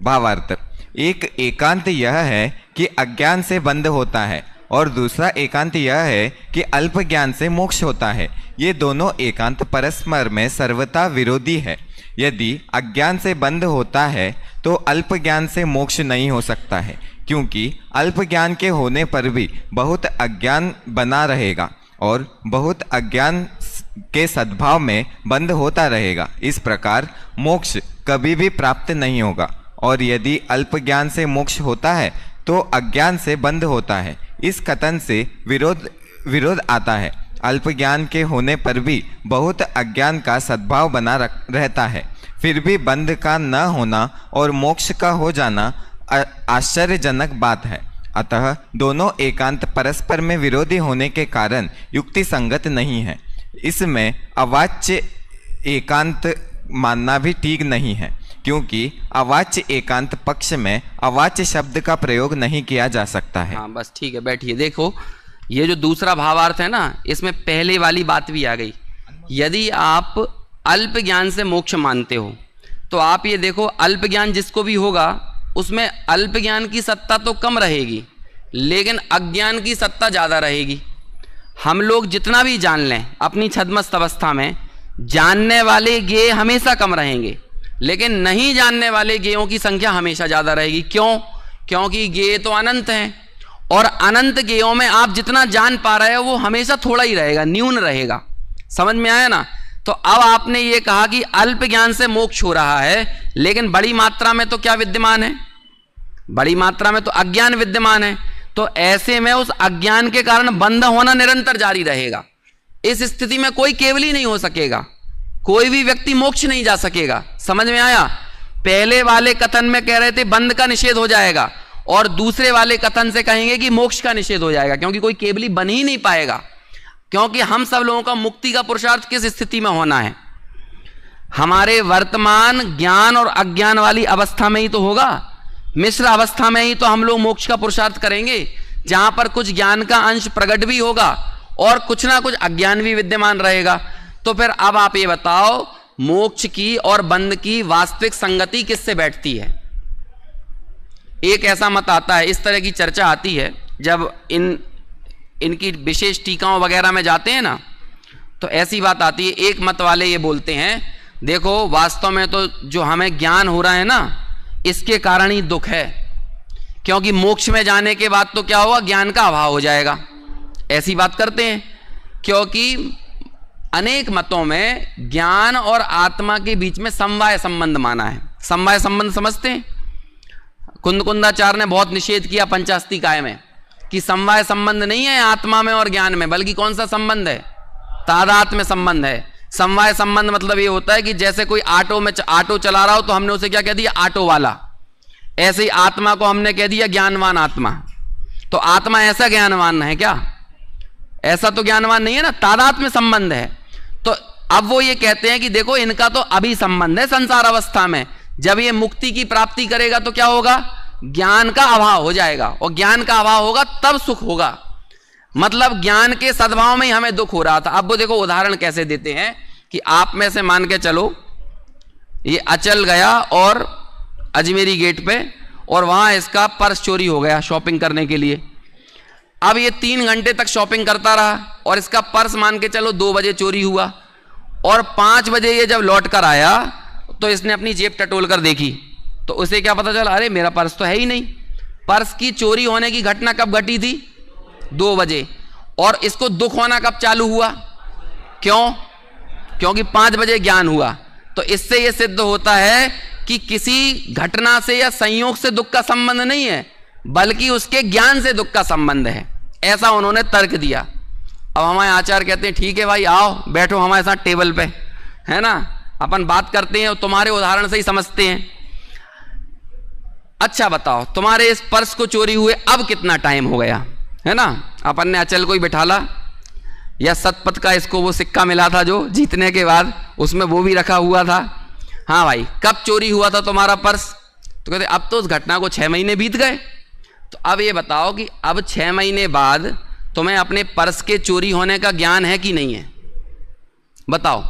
भावार्थ एक एकांत यह है कि अज्ञान से बंध होता है, और दूसरा एकांत यह है कि अल्प ज्ञान से मोक्ष होता है। ये दोनों एकांत परस्पर में सर्वथा विरोधी है। यदि अज्ञान से बंध होता है तो अल्प ज्ञान से मोक्ष नहीं हो सकता है, क्योंकि अल्प ज्ञान के होने पर भी बहुत अज्ञान बना रहेगा और बहुत अज्ञान के सद्भाव में बंध होता रहेगा। इस प्रकार मोक्ष कभी भी प्राप्त नहीं होगा, और यदि अल्प ज्ञान से मोक्ष होता है तो अज्ञान से बंध होता है। इस कथन से विरोध आता है। अल्प ज्ञान के होने पर भी बहुत अज्ञान का सद्भाव बना रहता है, फिर भी बंध का न होना और मोक्ष का हो जाना आश्चर्यजनक बात है। अतः दोनों एकांत परस्पर में विरोधी होने के कारण युक्ति संगत नहीं है। इसमें अवाच्य एकांत मानना भी ठीक नहीं है, क्योंकि अवाच्य एकांत पक्ष में अवाच्य शब्द का प्रयोग नहीं किया जा सकता है। हाँ बस ठीक है, बैठिए। देखो ये जो दूसरा भावार्थ है ना, इसमें पहले वाली बात भी आ गई। यदि आप अल्प ज्ञान से मोक्ष मानते हो तो आप ये देखो, अल्प ज्ञान जिसको भी होगा उसमें अल्प ज्ञान की सत्ता तो कम रहेगी, लेकिन अज्ञान की सत्ता ज़्यादा रहेगी। हम लोग जितना भी जान लें अपनी छद्मस्त अवस्था में, जानने वाले ज्ञेय हमेशा कम रहेंगे, लेकिन नहीं जानने वाले ज्ञेयों की संख्या हमेशा ज़्यादा रहेगी। क्यों? क्योंकि ज्ञेय तो अनंत हैं और अनंत ज्ञेयों में आप जितना जान पा रहे हो वो हमेशा थोड़ा ही रहेगा, न्यून रहेगा। समझ में आया ना? तो अब आपने ये कहा कि अल्प ज्ञान से मोक्ष हो रहा है, लेकिन बड़ी मात्रा में तो क्या विद्यमान है? बड़ी मात्रा में तो अज्ञान विद्यमान है। तो ऐसे में उस अज्ञान के कारण बंध होना निरंतर जारी रहेगा। इस स्थिति में कोई केवली नहीं हो सकेगा, कोई भी व्यक्ति मोक्ष नहीं जा सकेगा। समझ में आया? पहले वाले कथन में कह रहे थे बंध का निषेध हो जाएगा, और दूसरे वाले कथन से कहेंगे कि मोक्ष का निषेध हो जाएगा, क्योंकि कोई केवली बन ही नहीं पाएगा। क्योंकि हम सब लोगों का मुक्ति का पुरुषार्थ किस स्थिति में होना है? हमारे वर्तमान ज्ञान और अज्ञान वाली अवस्था में ही तो होगा, मिश्र अवस्था में ही तो हम लोग मोक्ष का पुरुषार्थ करेंगे, जहां पर कुछ ज्ञान का अंश प्रकट भी होगा और कुछ ना कुछ अज्ञान भी विद्यमान रहेगा। तो फिर अब आप ये बताओ, मोक्ष की और बंध की वास्तविक संगति किससे बैठती है? एक ऐसा मत आता है, इस तरह की चर्चा आती है जब इनकी विशेष टीकाओं वगैरह में जाते हैं ना, तो ऐसी बात आती है। एक मत वाले ये बोलते हैं, देखो वास्तव में तो जो हमें ज्ञान हो रहा है ना, इसके कारण ही दुख है, क्योंकि मोक्ष में जाने के बाद तो क्या होगा? ज्ञान का अभाव हो जाएगा। ऐसी बात करते हैं, क्योंकि अनेक मतों में ज्ञान और आत्मा के बीच में समवाय संबंध माना है। समवाय संबंध समझते हैं? कुंदकुंदाचार्य ने बहुत निषेध किया पंचास्तिकाय में कि समवाय संबंध नहीं है आत्मा में और ज्ञान में, बल्कि कौन सा संबंध है? तादात्म्य संबंध है। समवाय संबंध मतलब ये होता है कि जैसे कोई ऑटो चला रहा हो तो हमने उसे क्या कह दिया? ऑटो वाला। ऐसे ही आत्मा को हमने कह दिया ज्ञानवान आत्मा। तो आत्मा ऐसा ज्ञानवान है क्या? ऐसा तो ज्ञानवान नहीं है ना, तादात्म्य संबंध है। तो अब वो ये कहते हैं कि देखो इनका तो अभी संबंध है संसार अवस्था में, जब ये मुक्ति की प्राप्ति करेगा तो क्या होगा? ज्ञान का अभाव हो जाएगा, और ज्ञान का अभाव होगा तब सुख होगा। मतलब ज्ञान के सद्भाव में ही हमें दुख हो रहा था। अब वो देखो उदाहरण कैसे देते हैं कि आप में से मान के चलो, ये अचल गया और अजमेरी गेट पे, और वहां इसका पर्स चोरी हो गया शॉपिंग करने के लिए। अब ये 3 घंटे तक शॉपिंग करता रहा और इसका पर्स मान के चलो 2 बजे चोरी हुआ, और 5 बजे ये जब लौट कर आया तो इसने अपनी जेब टटोल कर देखी, तो उसे क्या पता चला? अरे मेरा पर्स तो है ही नहीं। पर्स की चोरी होने की घटना कब घटी थी? 2 बजे। और इसको दुख होना कब चालू हुआ? क्यों? क्योंकि 5 बजे ज्ञान हुआ। तो इससे यह सिद्ध होता है कि किसी घटना से या संयोग से दुख का संबंध नहीं है, बल्कि उसके ज्ञान से दुख का संबंध है। ऐसा उन्होंने तर्क दिया। अब हमारे आचार्य कहते हैं ठीक है भाई, आओ बैठो हमारे साथ टेबल पे, है ना, अपन बात करते हैं, तुम्हारे उदाहरण से ही समझते हैं। अच्छा बताओ, तुम्हारे इस पर्स को चोरी हुए अब कितना टाइम हो गया? है ना, अपन ने अचल को ही बिठाला, या सतपथ का इसको वो सिक्का मिला था जो जीतने के बाद, उसमें वो भी रखा हुआ था। हाँ भाई, कब चोरी हुआ था तुम्हारा पर्स? तो कहते अब तो उस घटना को 6 महीने बीत गए। तो अब ये बताओ कि अब 6 महीने बाद तुम्हें अपने पर्स के चोरी होने का ज्ञान है कि नहीं है? बताओ।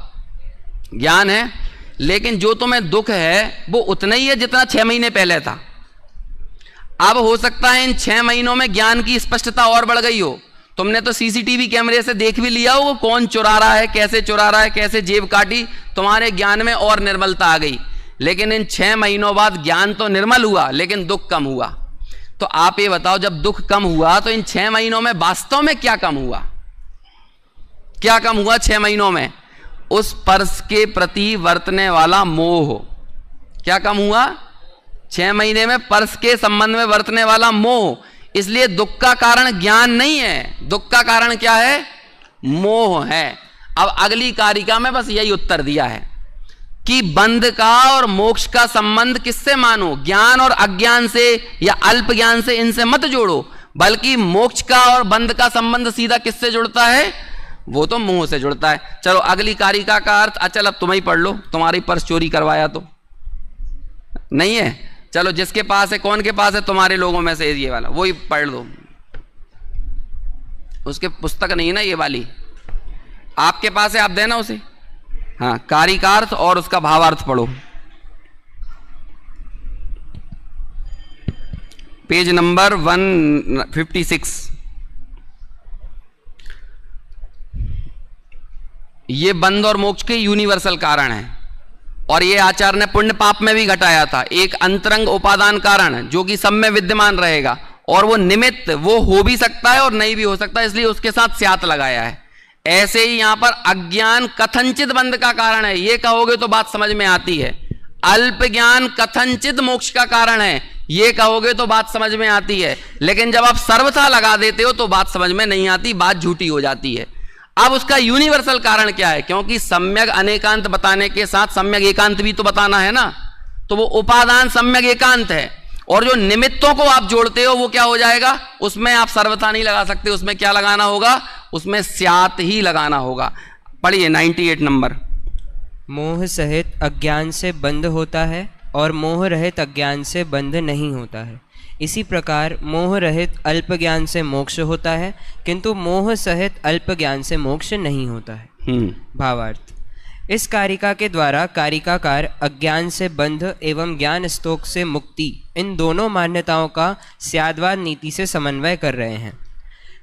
ज्ञान है, लेकिन जो तुम्हें दुख है वो उतना ही है जितना 6 महीने पहले था। अब हो सकता है इन 6 महीनों में ज्ञान की स्पष्टता और बढ़ गई हो। तुमने तो सीसीटीवी कैमरे से देख भी लिया हो कौन चुरा रहा है, कैसे चुरा रहा है, कैसे जेब काटी, तुम्हारे ज्ञान में और निर्मलता आ गई। लेकिन इन 6 महीनों बाद ज्ञान तो निर्मल हुआ, लेकिन दुख कम हुआ। तो आप ये बताओ, जब दुख कम हुआ तो इन 6 महीनों में वास्तव में क्या कम हुआ? क्या कम हुआ 6 महीनों में? उस पर्स के प्रति वर्तने वाला मोह। क्या कम हुआ 6 महीने में? पर्स के संबंध में वर्तने वाला मोह। इसलिए दुख का कारण ज्ञान नहीं है, दुख का कारण क्या है? मोह है। अब अगली कारिका में बस यही उत्तर दिया है कि बंध का और मोक्ष का संबंध किससे मानो? ज्ञान और अज्ञान से या अल्प ज्ञान से इनसे मत जोड़ो, बल्कि मोक्ष का और बंध का संबंध सीधा किससे जुड़ता है? वो तो मोह से जुड़ता है। चलो अगली कारिका का अर्थ अचल अब तुम ही पढ़ लो, तुम्हारी पर्स चोरी करवाया तो नहीं है। चलो जिसके पास है, कौन के पास है तुम्हारे लोगों में से ये वाला, वो ही पढ़ लो। उसके पुस्तक नहीं है ना ये वाली, आपके पास है, आप देना उसे। हाँ, कारिकार्थ और उसका भावार्थ पढ़ो, पेज नंबर 156। ये बंध और मोक्ष के यूनिवर्सल कारण है, और ये आचार्य ने पुण्य पाप में भी घटाया था। एक अंतरंग उपादान कारण जो कि सब में विद्यमान रहेगा, और वो निमित्त वो हो भी सकता है और नहीं भी हो सकता, इसलिए उसके साथ स्यात लगाया है। ऐसे ही यहां पर अज्ञान कथनचित बंध का कारण है, ये कहोगे तो बात समझ में आती है। अल्प ज्ञान कथनचित मोक्ष का कारण है, ये कहोगे तो बात समझ में आती है। लेकिन जब आप सर्वथा लगा देते हो तो बात समझ में नहीं आती, बात झूठी हो जाती है। अब उसका यूनिवर्सल कारण क्या है? क्योंकि सम्यक अनेकांत बताने के साथ सम्यक एकांत भी तो बताना है ना, तो वो उपादान सम्यक एकांत है। और जो निमित्तों को आप जोड़ते हो वो क्या हो जाएगा? उसमें आप सर्वथा नहीं लगा सकते, उसमें क्या लगाना होगा? उसमें स्यात ही लगाना होगा। पढ़िए 98 नंबर। मोह सहित अज्ञान से बंध होता है और मोह रहित अज्ञान से बंध नहीं होता है। इसी प्रकार मोह रहित अल्प ज्ञान से मोक्ष होता है, किंतु मोह सहित अल्प ज्ञान से मोक्ष नहीं होता है। भावार्थ: इस कारिका के द्वारा कारिकाकार अज्ञान से बंध एवं ज्ञान स्तोक से मुक्ति, इन दोनों मान्यताओं का स्याद्वाद नीति से समन्वय कर रहे हैं।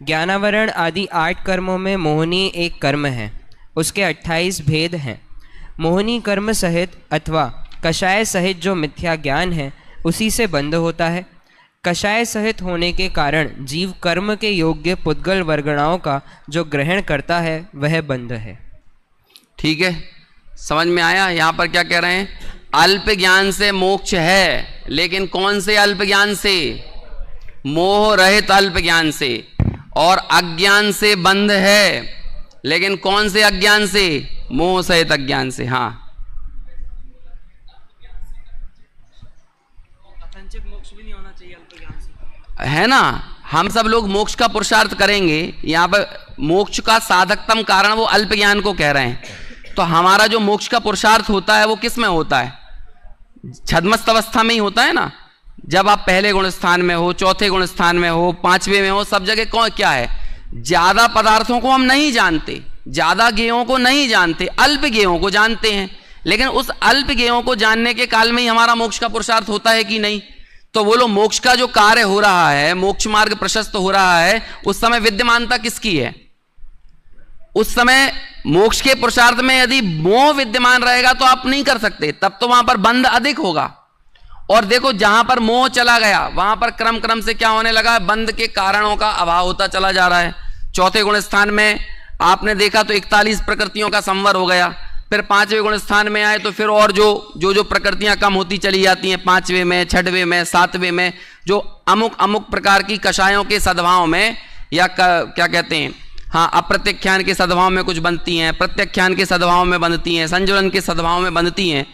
ज्ञानावरण आदि 8 कर्मों में मोहनी एक कर्म है, उसके 28 भेद हैं। मोहनी कर्म सहित अथवा कषाय सहित जो मिथ्या ज्ञान है उसी से बंध होता है। कषाय सहित होने के कारण जीव कर्म के योग्य पुद्गल वर्गणाओं का जो ग्रहण करता है वह बंध है। ठीक है, समझ में आया? यहां पर क्या कह रहे हैं? अल्प ज्ञान से मोक्ष है, लेकिन कौन से अल्प ज्ञान से? मोह रहित अल्प ज्ञान से। और अज्ञान से बंध है, लेकिन कौन से अज्ञान से? मोह सहित अज्ञान से। हाँ, मोक्ष भी नहीं होना चाहिए अल्प ज्ञान से, है ना? हम सब लोग मोक्ष का पुरुषार्थ करेंगे। यहाँ पर मोक्ष का साधकतम कारण वो अल्प ज्ञान को कह रहे हैं। तो हमारा जो मोक्ष का पुरुषार्थ होता है वो किस में होता है? छद्मस्त अवस्था में ही होता है ना। जब आप पहले गुण स्थान में हो, चौथे गुण स्थान में हो, 5वें में हो, सब जगह कौन क्या है? ज्यादा पदार्थों को हम नहीं जानते, ज्यादा ज्ञेयों को नहीं जानते, अल्प ज्ञेयों को जानते हैं। लेकिन उस अल्प ज्ञेयों को जानने के काल में ही हमारा मोक्ष का पुरुषार्थ होता है कि नहीं? तो बोलो, मोक्ष का जो कार्य हो रहा है, मोक्ष मार्ग प्रशस्त हो रहा है, उस समय विद्यमानता किसकी है? उस समय मोक्ष के पुरुषार्थ में यदि मोह विद्यमान रहेगा तो आप नहीं कर सकते, तब तो वहां पर बंध अधिक होगा। और देखो, जहां पर मोह चला गया वहां पर क्रम क्रम से क्या होने लगा? बंध के कारणों का अभाव होता चला जा रहा है। चौथे गुण स्थान में आपने देखा तो 41 प्रकृतियों का संवर हो गया। फिर 5वें गुण स्थान में आए तो फिर और जो प्रकृतियां कम होती चली जाती हैं। 5वें में, 6वें में, 7वें में जो अमुक प्रकार की कषायों के सद्भाव में, या क्या कहते हैं, हाँ, अप्रत्यख्यान के सद्भाव में कुछ बनती हैं, प्रत्यख्यान के सद्भाव में बनती हैं, संजुलन के सद्भाव में बनती हैं।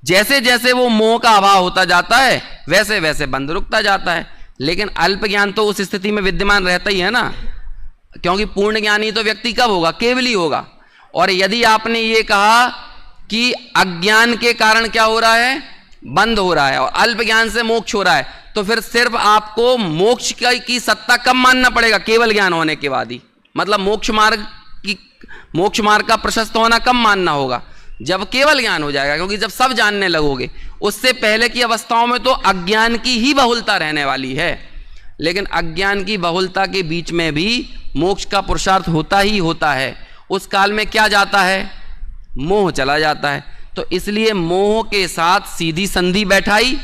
जैसे जैसे वो मोह का अभाव होता जाता है वैसे वैसे बंध रुकता जाता है। लेकिन अल्प ज्ञान तो उस स्थिति में विद्यमान रहता ही है ना, क्योंकि पूर्ण ज्ञानी तो व्यक्ति कब होगा? केवल ही होगा। और यदि आपने ये कहा कि अज्ञान के कारण क्या हो रहा है? बंद हो रहा है, और अल्प ज्ञान से मोक्ष हो रहा है, तो फिर सिर्फ आपको मोक्ष की सत्ता कब मानना पड़ेगा? केवल ज्ञान होने के बाद ही। मतलब मोक्ष मार्ग का प्रशस्त होना कब मानना होगा? जब केवल ज्ञान हो जाएगा, क्योंकि जब सब जानने लगोगे। उससे पहले की अवस्थाओं में तो अज्ञान की ही बहुलता रहने वाली है। लेकिन अज्ञान की बहुलता के बीच में भी मोक्ष का पुरुषार्थ होता ही होता है। उस काल में क्या जाता है? मोह चला जाता है। तो इसलिए मोह के साथ सीधी संधि बैठाई,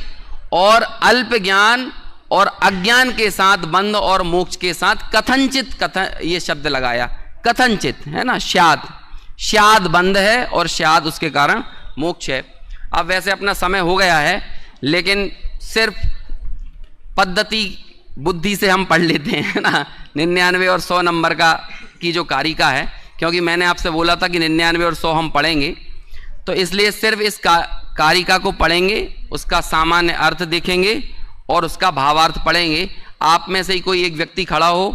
और अल्प ज्ञान और अज्ञान के साथ बंध, और मोक्ष के साथ कथनचित ये शब्द लगाया। कथनचित है ना, श्याद बंध है और श्याद उसके कारण मोक्ष है। अब वैसे अपना समय हो गया है, लेकिन सिर्फ पद्धति बुद्धि से हम पढ़ लेते हैं ना 99 और 100 नंबर की जो कारिका है, क्योंकि मैंने आपसे बोला था कि 99 और 100 हम पढ़ेंगे। तो इसलिए सिर्फ इस कारिका को पढ़ेंगे, उसका सामान्य अर्थ देखेंगे और उसका भावार्थ पढ़ेंगे। आप में से ही कोई एक व्यक्ति खड़ा हो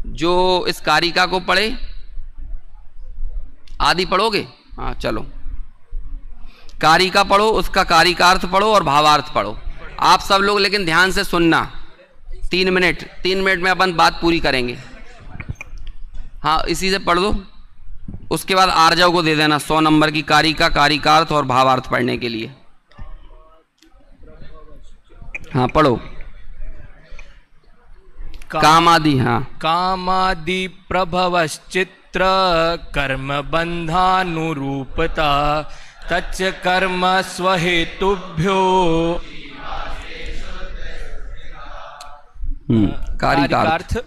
जो इस कारिका को पढ़े। आदि पढ़ोगे? हाँ, चलो कारिका पढ़ो, उसका कारिकार्थ पढ़ो और भावार्थ पढ़ो। आप सब लोग लेकिन ध्यान से सुनना। 3 मिनट में अपन बात पूरी करेंगे। हाँ, इसी से पढ़ दो, उसके बाद आर्जव को दे देना 100 नंबर की कारिका, कारिकार्थ और भावार्थ पढ़ने के लिए। हाँ, पढ़ो। कामादि, हाँ, कामादि प्रभवश्चित्र कर्म बंधानुरूपता तच्च कर्म स्वहेतुभ्यो कारिकार्थ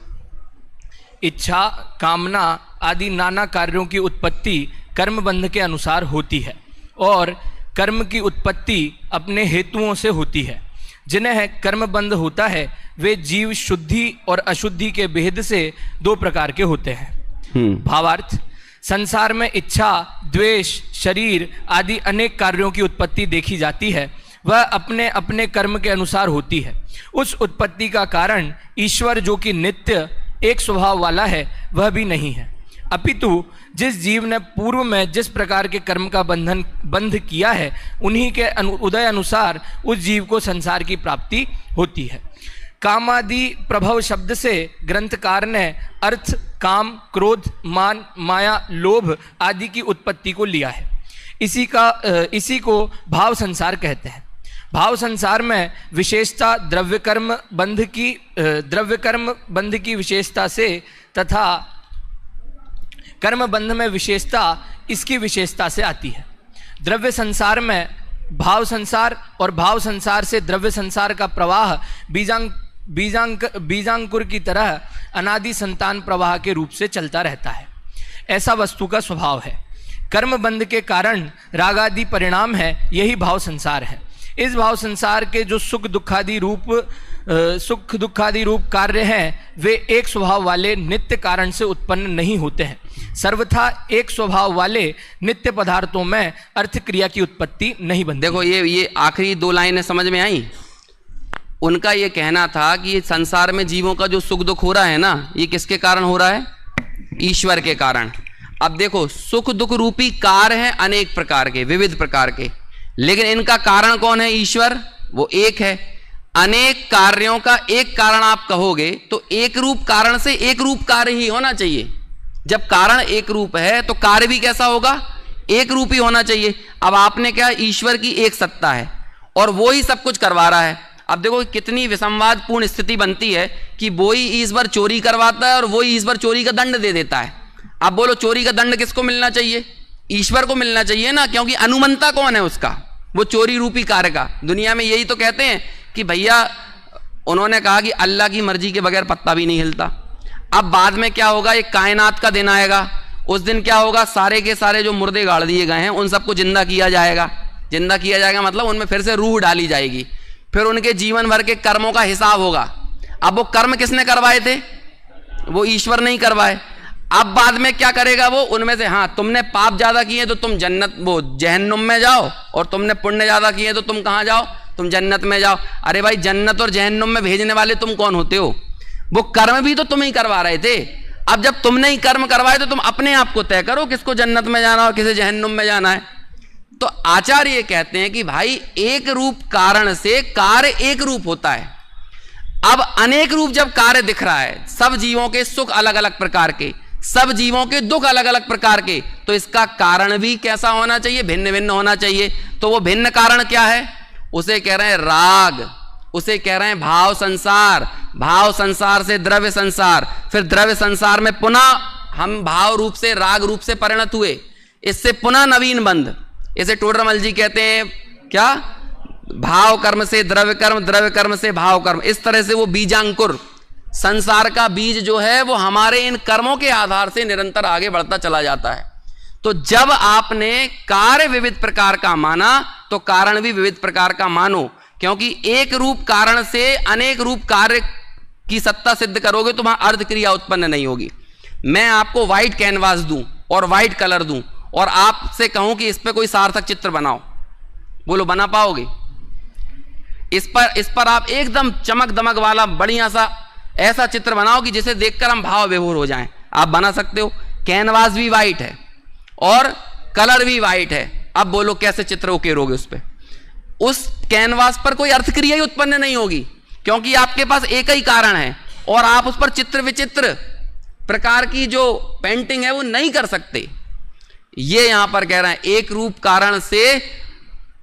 इच्छा, कामना आदि नाना कार्यों की उत्पत्ति कर्म बंध के अनुसार होती है और कर्म की उत्पत्ति अपने हेतुओं से होती है। जिन्हें कर्म बंध होता है वे जीव शुद्धि और अशुद्धि के भेद से दो प्रकार के होते हैं। भावार्थ, संसार में इच्छा, द्वेष, शरीर आदि अनेक कार्यों की उत्पत्ति देखी जाती है, वह अपने अपने कर्म के अनुसार होती है। उस उत्पत्ति का कारण ईश्वर जो कि नित्य एक स्वभाव वाला है वह भी नहीं है, अपितु जिस जीव ने पूर्व में जिस प्रकार के कर्म का बंध किया है उन्हीं के उदय अनुसार उस जीव को संसार की प्राप्ति होती है। कामादि प्रभव शब्द से ग्रंथकार ने अर्थ, काम, क्रोध, मान, माया, लोभ आदि की उत्पत्ति को लिया है। इसी को भाव संसार कहते हैं। भाव संसार में विशेषता द्रव्य कर्म बंध की विशेषता से तथा कर्म बंध में विशेषता इसकी विशेषता से आती है। द्रव्य संसार में भाव संसार और भाव संसार से द्रव्य संसार का प्रवाह बीजांकुर की तरह अनादि संतान प्रवाह के रूप से चलता रहता है। ऐसा वस्तु का स्वभाव है। कर्म बंध के कारण रागादि परिणाम है, यही भाव संसार है। इस भाव संसार के जो सुख दुखादि रूप कार्य हैं वे एक स्वभाव वाले नित्य कारण से उत्पन्न नहीं होते हैं। सर्वथा एक स्वभाव वाले नित्य पदार्थों में अर्थ क्रिया की उत्पत्ति नहीं बनती। देखो ये आखिरी दो लाइनें समझ में आई। उनका ये कहना था कि संसार में जीवों का जो सुख दुख हो रहा है ना, ये किसके कारण हो रहा है? ईश्वर के कारण। अब देखो, सुख दुख रूपी कार्य हैं अनेक प्रकार के, विविध प्रकार के, लेकिन इनका कारण कौन है? ईश्वर, वो एक है। अनेक कार्यों का एक कारण आप कहोगे तो एक रूप कारण से एक रूप कार्य ही होना चाहिए। जब कारण एक रूप है तो कार्य भी कैसा होगा? एक रूप ही होना चाहिए। अब आपने क्या, ईश्वर की एक सत्ता है और वो ही सब कुछ करवा रहा है। अब देखो कितनी विसंवादपूर्ण स्थिति बनती है कि वो ही ईश्वर चोरी करवाता है और वो ही ईश्वर चोरी का दंड दे देता है। अब बोलो, चोरी का दंड किसको मिलना चाहिए? ईश्वर को मिलना चाहिए ना, क्योंकि अनुमंता कौन है उसका? वो चोरी रूपी कार्य का। दुनिया में यही तो कहते हैं कि भैया, उन्होंने कहा कि अल्लाह की मर्जी के बगैर पत्ता भी नहीं हिलता। अब बाद में क्या होगा? एक कायनात का दिन आएगा। उस दिन क्या होगा? सारे के सारे जो मुर्दे गाड़ दिए गए हैं उन सबको जिंदा किया जाएगा। जिंदा किया जाएगा मतलब उनमें फिर से रूह डाली जाएगी, फिर उनके जीवन भर के कर्मों का हिसाब होगा। अब वो कर्म किसने करवाए थे? वो ईश्वर नहीं करवाए। अब बाद में क्या करेगा वो? उनमें से, हाँ, तुमने पाप ज्यादा किए तो तुम जहन्नुम में जाओ, और तुमने पुण्य ज्यादा किए तो तुम कहां जाओ? तुम जन्नत में जाओ। अरे भाई, जन्नत और जहन्नुम में भेजने वाले तुम कौन होते हो? वो कर्म भी तो तुम ही करवा रहे थे। अब जब तुमने ही कर्म करवाए तो तुम अपने आप को तय करो किसको जन्नत में जाना और किसे जहन्नुम में जाना है। तो आचार्य कहते हैं कि भाई, एक रूप कारण से कार्य एक रूप होता है। अब अनेक रूप जब कार्य दिख रहा है, सब जीवों के सुख अलग अलग प्रकार के, सब जीवों के दुख अलग अलग प्रकार के, तो इसका कारण भी कैसा होना चाहिए? भिन्न भिन्न होना चाहिए। तो वो भिन्न कारण क्या है? उसे कह रहे हैं राग, उसे कह रहे हैं भाव संसार। भाव संसार से द्रव्य संसार, फिर द्रव्य संसार में पुनः हम भाव रूप से राग रूप से परिणत हुए, इससे पुनः नवीन बंध। इसे टोडरमल जी कहते हैं क्या? भाव कर्म से द्रव्य कर्म, द्रव्य कर्म से भाव कर्म। इस तरह से वो बीजांकुर, संसार का बीज जो है वो हमारे इन कर्मों के आधार से निरंतर आगे बढ़ता चला जाता है। तो जब आपने कार्य विविध प्रकार का माना तो कारण भी विविध प्रकार का मानो, क्योंकि एक रूप कारण से अनेक रूप कार्य की सत्ता सिद्ध करोगे तो वहां अर्ध क्रिया उत्पन्न नहीं होगी। मैं आपको व्हाइट कैनवास दूं और व्हाइट कलर दूं और आपसे कहूं कि इस पे कोई सार्थक चित्र बनाओ, बोलो बना पाओगे? इस पर आप एकदम चमक दमक वाला बढ़िया सा ऐसा चित्र बनाओ कि जिसे देखकर हम भाव विभोर हो जाएं। आप बना सकते हो? कैनवास भी व्हाइट है और कलर भी व्हाइट है। अब बोलो कैसे चित्र उकेरोगे उस पे? उस कैनवास पर कोई अर्थ क्रिया ही उत्पन्न नहीं होगी, क्योंकि आपके पास एक ही कारण है और आप उस पर चित्र विचित्र प्रकार की जो पेंटिंग है वो नहीं कर सकते। ये यहां पर कह रहे हैं, एक रूप कारण से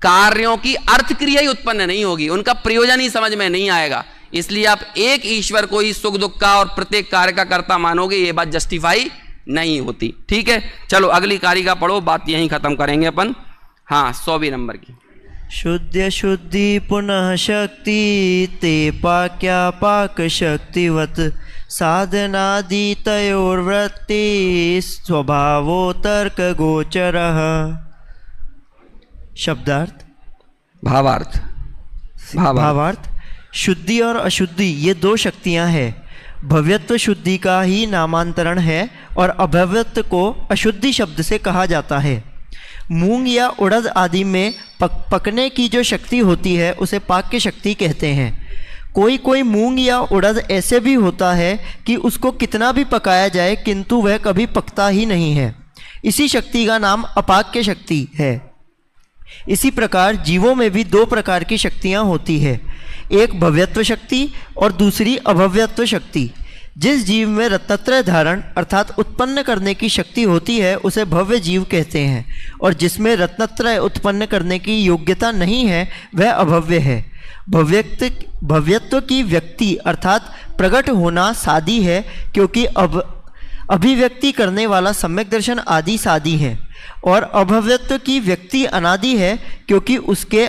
कार्यों की अर्थ क्रिया ही उत्पन्न नहीं होगी, उनका प्रयोजन ही समझ में नहीं आएगा। इसलिए आप एक ईश्वर को ही सुख दुख का और प्रत्येक कार्य का कर्ता मानोगे, ये बात जस्टिफाई नहीं होती। ठीक है, चलो अगली कारिका पढ़ो, बात यहीं खत्म करेंगे अपन। हाँ, 100वें नंबर की। शुद्ध शुद्धि पुनः शक्ति ते पाक्या पाक शक्तिवत साधनादि तयोर्वृत्ति स्वभावो तर्क गोचरः। शब्दार्थ भावार्थ शुद्धि और अशुद्धि ये दो शक्तियां हैं। भव्यत्व शुद्धि का ही नामांतरण है और अभव्यत्व को अशुद्धि शब्द से कहा जाता है। मूंग या उड़द आदि में पकने की जो शक्ति होती है उसे पाक्य शक्ति कहते हैं। कोई कोई मूंग या उड़द ऐसे भी होता है कि उसको कितना भी पकाया जाए किंतु वह कभी पकता ही नहीं है। इसी शक्ति का नाम अपाक्य शक्ति है। इसी प्रकार जीवों में भी दो प्रकार की शक्तियाँ होती है, एक भव्यत्व शक्ति और दूसरी अभव्यत्व शक्ति। जिस जीव में रत्नत्रय धारण अर्थात उत्पन्न करने की शक्ति होती है उसे भव्य जीव कहते हैं, और जिसमें रत्नत्रय उत्पन्न करने की योग्यता नहीं है वह अभव्य है। भव्यत्व की व्यक्ति अर्थात प्रकट होना सादी है, क्योंकि अभिव्यक्ति करने वाला सम्यक दर्शन आदि सादी है, और अभव्यत्व की व्यक्ति अनादि है, क्योंकि उसके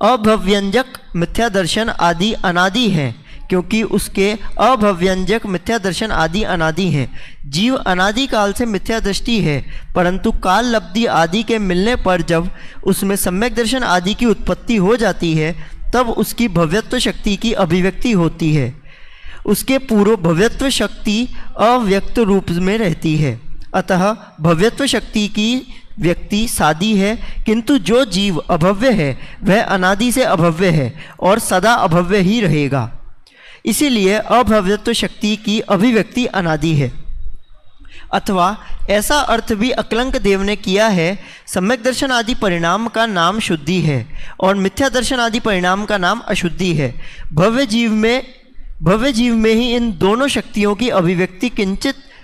अभव्यंजक मिथ्या दर्शन आदि अनादि हैं, क्योंकि उसके अभव्यंजक मिथ्या दर्शन आदि अनादि हैं। जीव अनादि काल से मिथ्या दृष्टि है, परंतु काल लब्धि आदि के मिलने पर जब उसमें सम्यक दर्शन आदि की उत्पत्ति हो जाती है तब उसकी भव्यत्व शक्ति की अभिव्यक्ति होती है। उसके पूर्व भव्यत्व शक्ति अव्यक्त रूप में रहती है। अतः भव्यत्व शक्ति की व्यक्ति सादी है, किंतु जो जीव अभव्य है वह अनादि से अभव्य है और सदा अभव्य ही रहेगा। इसीलिए अभव्यत्व शक्ति की अभिव्यक्ति अनादि है। अथवा ऐसा अर्थ भी अकलंक देव ने किया है, सम्यक दर्शन आदि परिणाम का नाम शुद्धि है और मिथ्या दर्शन आदि परिणाम का नाम अशुद्धि है। भव्य जीव में ही इन दोनों शक्तियों की अभिव्यक्ति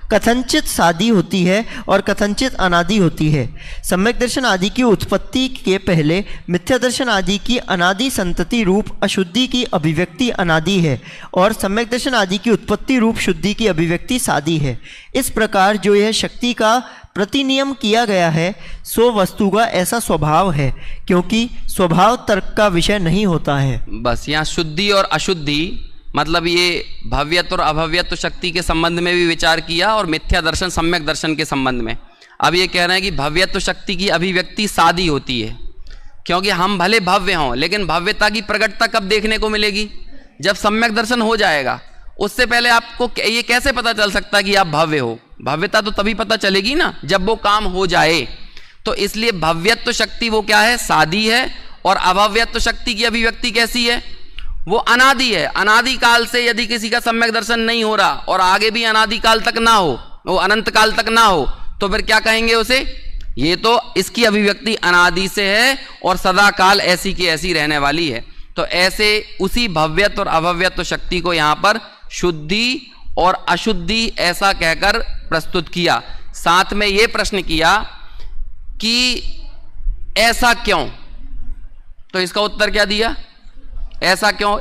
कथनचित सादी होती है और कथनचित अनादि होती है। सम्यक दर्शन आदि की उत्पत्ति के पहले मिथ्या दर्शन आदि की अनादि संतति रूप अशुद्धि की अभिव्यक्ति अनादि है, और सम्यक दर्शन आदि की उत्पत्ति रूप शुद्धि की अभिव्यक्ति सादी है। इस प्रकार जो यह शक्ति का प्रतिनियम किया गया है सो वस्तु का ऐसा स्वभाव है, क्योंकि स्वभाव तर्क का विषय नहीं होता है। बस यहाँ शुद्धि और अशुद्धि मतलब ये भव्यत्व और अभव्यत्व शक्ति के संबंध में भी विचार किया और मिथ्या दर्शन सम्यक दर्शन के संबंध में। अब ये कह रहे हैं कि भव्यत्व शक्ति की अभिव्यक्ति सादी होती है, क्योंकि हम भले भव्य हों लेकिन भव्यता की प्रकटता कब देखने को मिलेगी? जब सम्यक दर्शन हो जाएगा। उससे पहले आपको ये कैसे पता चल सकता है कि आप भव्य हो? भव्यता तो तभी पता चलेगी ना जब वो काम हो जाए। तो इसलिए भव्यत्व शक्ति वो क्या है? सादी है। और अभव्यत्व शक्ति की अभिव्यक्ति कैसी है? वो अनादि है। अनादि काल से यदि किसी का सम्यक दर्शन नहीं हो रहा और आगे भी अनादि काल तक ना हो, वो अनंत काल तक ना हो, तो फिर क्या कहेंगे उसे? ये तो इसकी अभिव्यक्ति अनादि से है और सदा काल ऐसी की ऐसी रहने वाली है। तो ऐसे उसी भव्यत्व और अभव्यत्व शक्ति को यहाँ पर शुद्धि और अशुद्धि ऐसा कहकर प्रस्तुत किया। साथ में ये प्रश्न किया कि ऐसा क्यों? तो इसका उत्तर क्या दिया? ऐसा क्यों?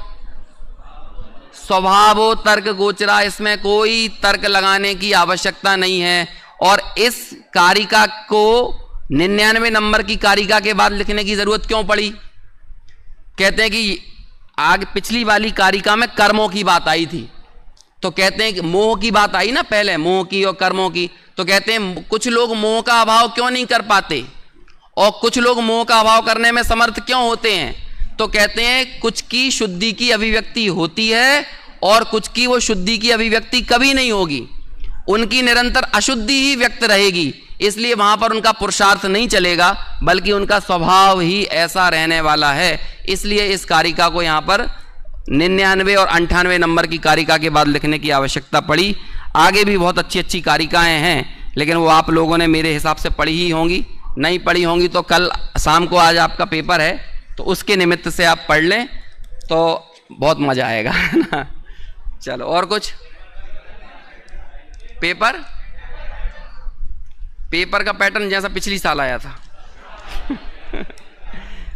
स्वभावो तर्क गोचरा, इसमें कोई तर्क लगाने की आवश्यकता नहीं है। और इस कारिका को 99 नंबर की कारिका के बाद लिखने की जरूरत क्यों पड़ी? कहते हैं कि आगे पिछली वाली कारिका में कर्मों की बात आई थी, तो कहते हैं कि मोह की बात आई ना पहले, मोह की और कर्मों की। तो कहते हैं कुछ लोग मोह का अभाव क्यों नहीं कर पाते और कुछ लोग मोह का अभाव करने में समर्थ क्यों होते हैं? तो कहते हैं कुछ की शुद्धि की अभिव्यक्ति होती है और कुछ की वो शुद्धि की अभिव्यक्ति कभी नहीं होगी, उनकी निरंतर अशुद्धि ही व्यक्त रहेगी। इसलिए वहां पर उनका पुरुषार्थ नहीं चलेगा, बल्कि उनका स्वभाव ही ऐसा रहने वाला है। इसलिए इस कारिका को यहाँ पर 99 और 98 नंबर की कारिका के बाद लिखने की आवश्यकता पड़ी। आगे भी बहुत अच्छी अच्छी कारिकाएं हैं, लेकिन वो आप लोगों ने मेरे हिसाब से पढ़ी ही होंगी। नहीं पढ़ी होंगी तो कल शाम को आज आपका पेपर है, तो उसके निमित्त से आप पढ़ लें तो बहुत मजा आएगा ना। चलो और कुछ? पेपर का पैटर्न जैसा पिछली साल आया था।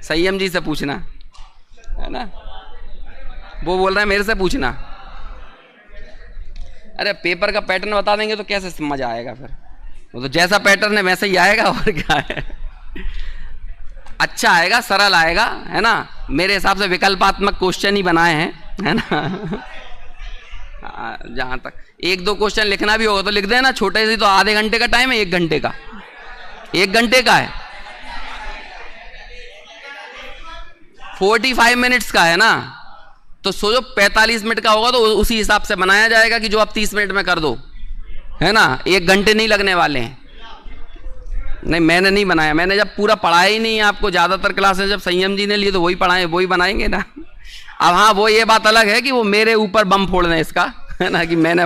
संयम जी से पूछना है ना, वो बोल रहे हैं मेरे से पूछना। अरे पेपर का पैटर्न बता देंगे तो कैसे मजा आएगा? फिर वो तो जैसा पैटर्न है वैसे ही आएगा, और क्या है। अच्छा आएगा, सरल आएगा, है ना। मेरे हिसाब से विकल्पात्मक क्वेश्चन ही बनाए हैं, है ना। जहां तक 1-2 क्वेश्चन लिखना भी होगा तो लिख देना, छोटे से तो आधे घंटे का टाइम है, 1 घंटे का, 1 घंटे का है, 45 मिनट्स का है ना। तो सोचो 45 मिनट का होगा तो उसी हिसाब से बनाया जाएगा कि जो आप 30 मिनट में कर दो, है ना। 1 घंटे नहीं लगने वाले हैं। नहीं, मैंने नहीं बनाया, मैंने जब पूरा पढ़ाया ही नहीं है आपको। ज़्यादातर क्लासेस जब संयम जी ने लिए तो वही पढ़ाए, वही बनाएंगे ना। अब हाँ, वो ये बात अलग है कि वो मेरे ऊपर बम फोड़ दें इसका, है ना, कि मैंने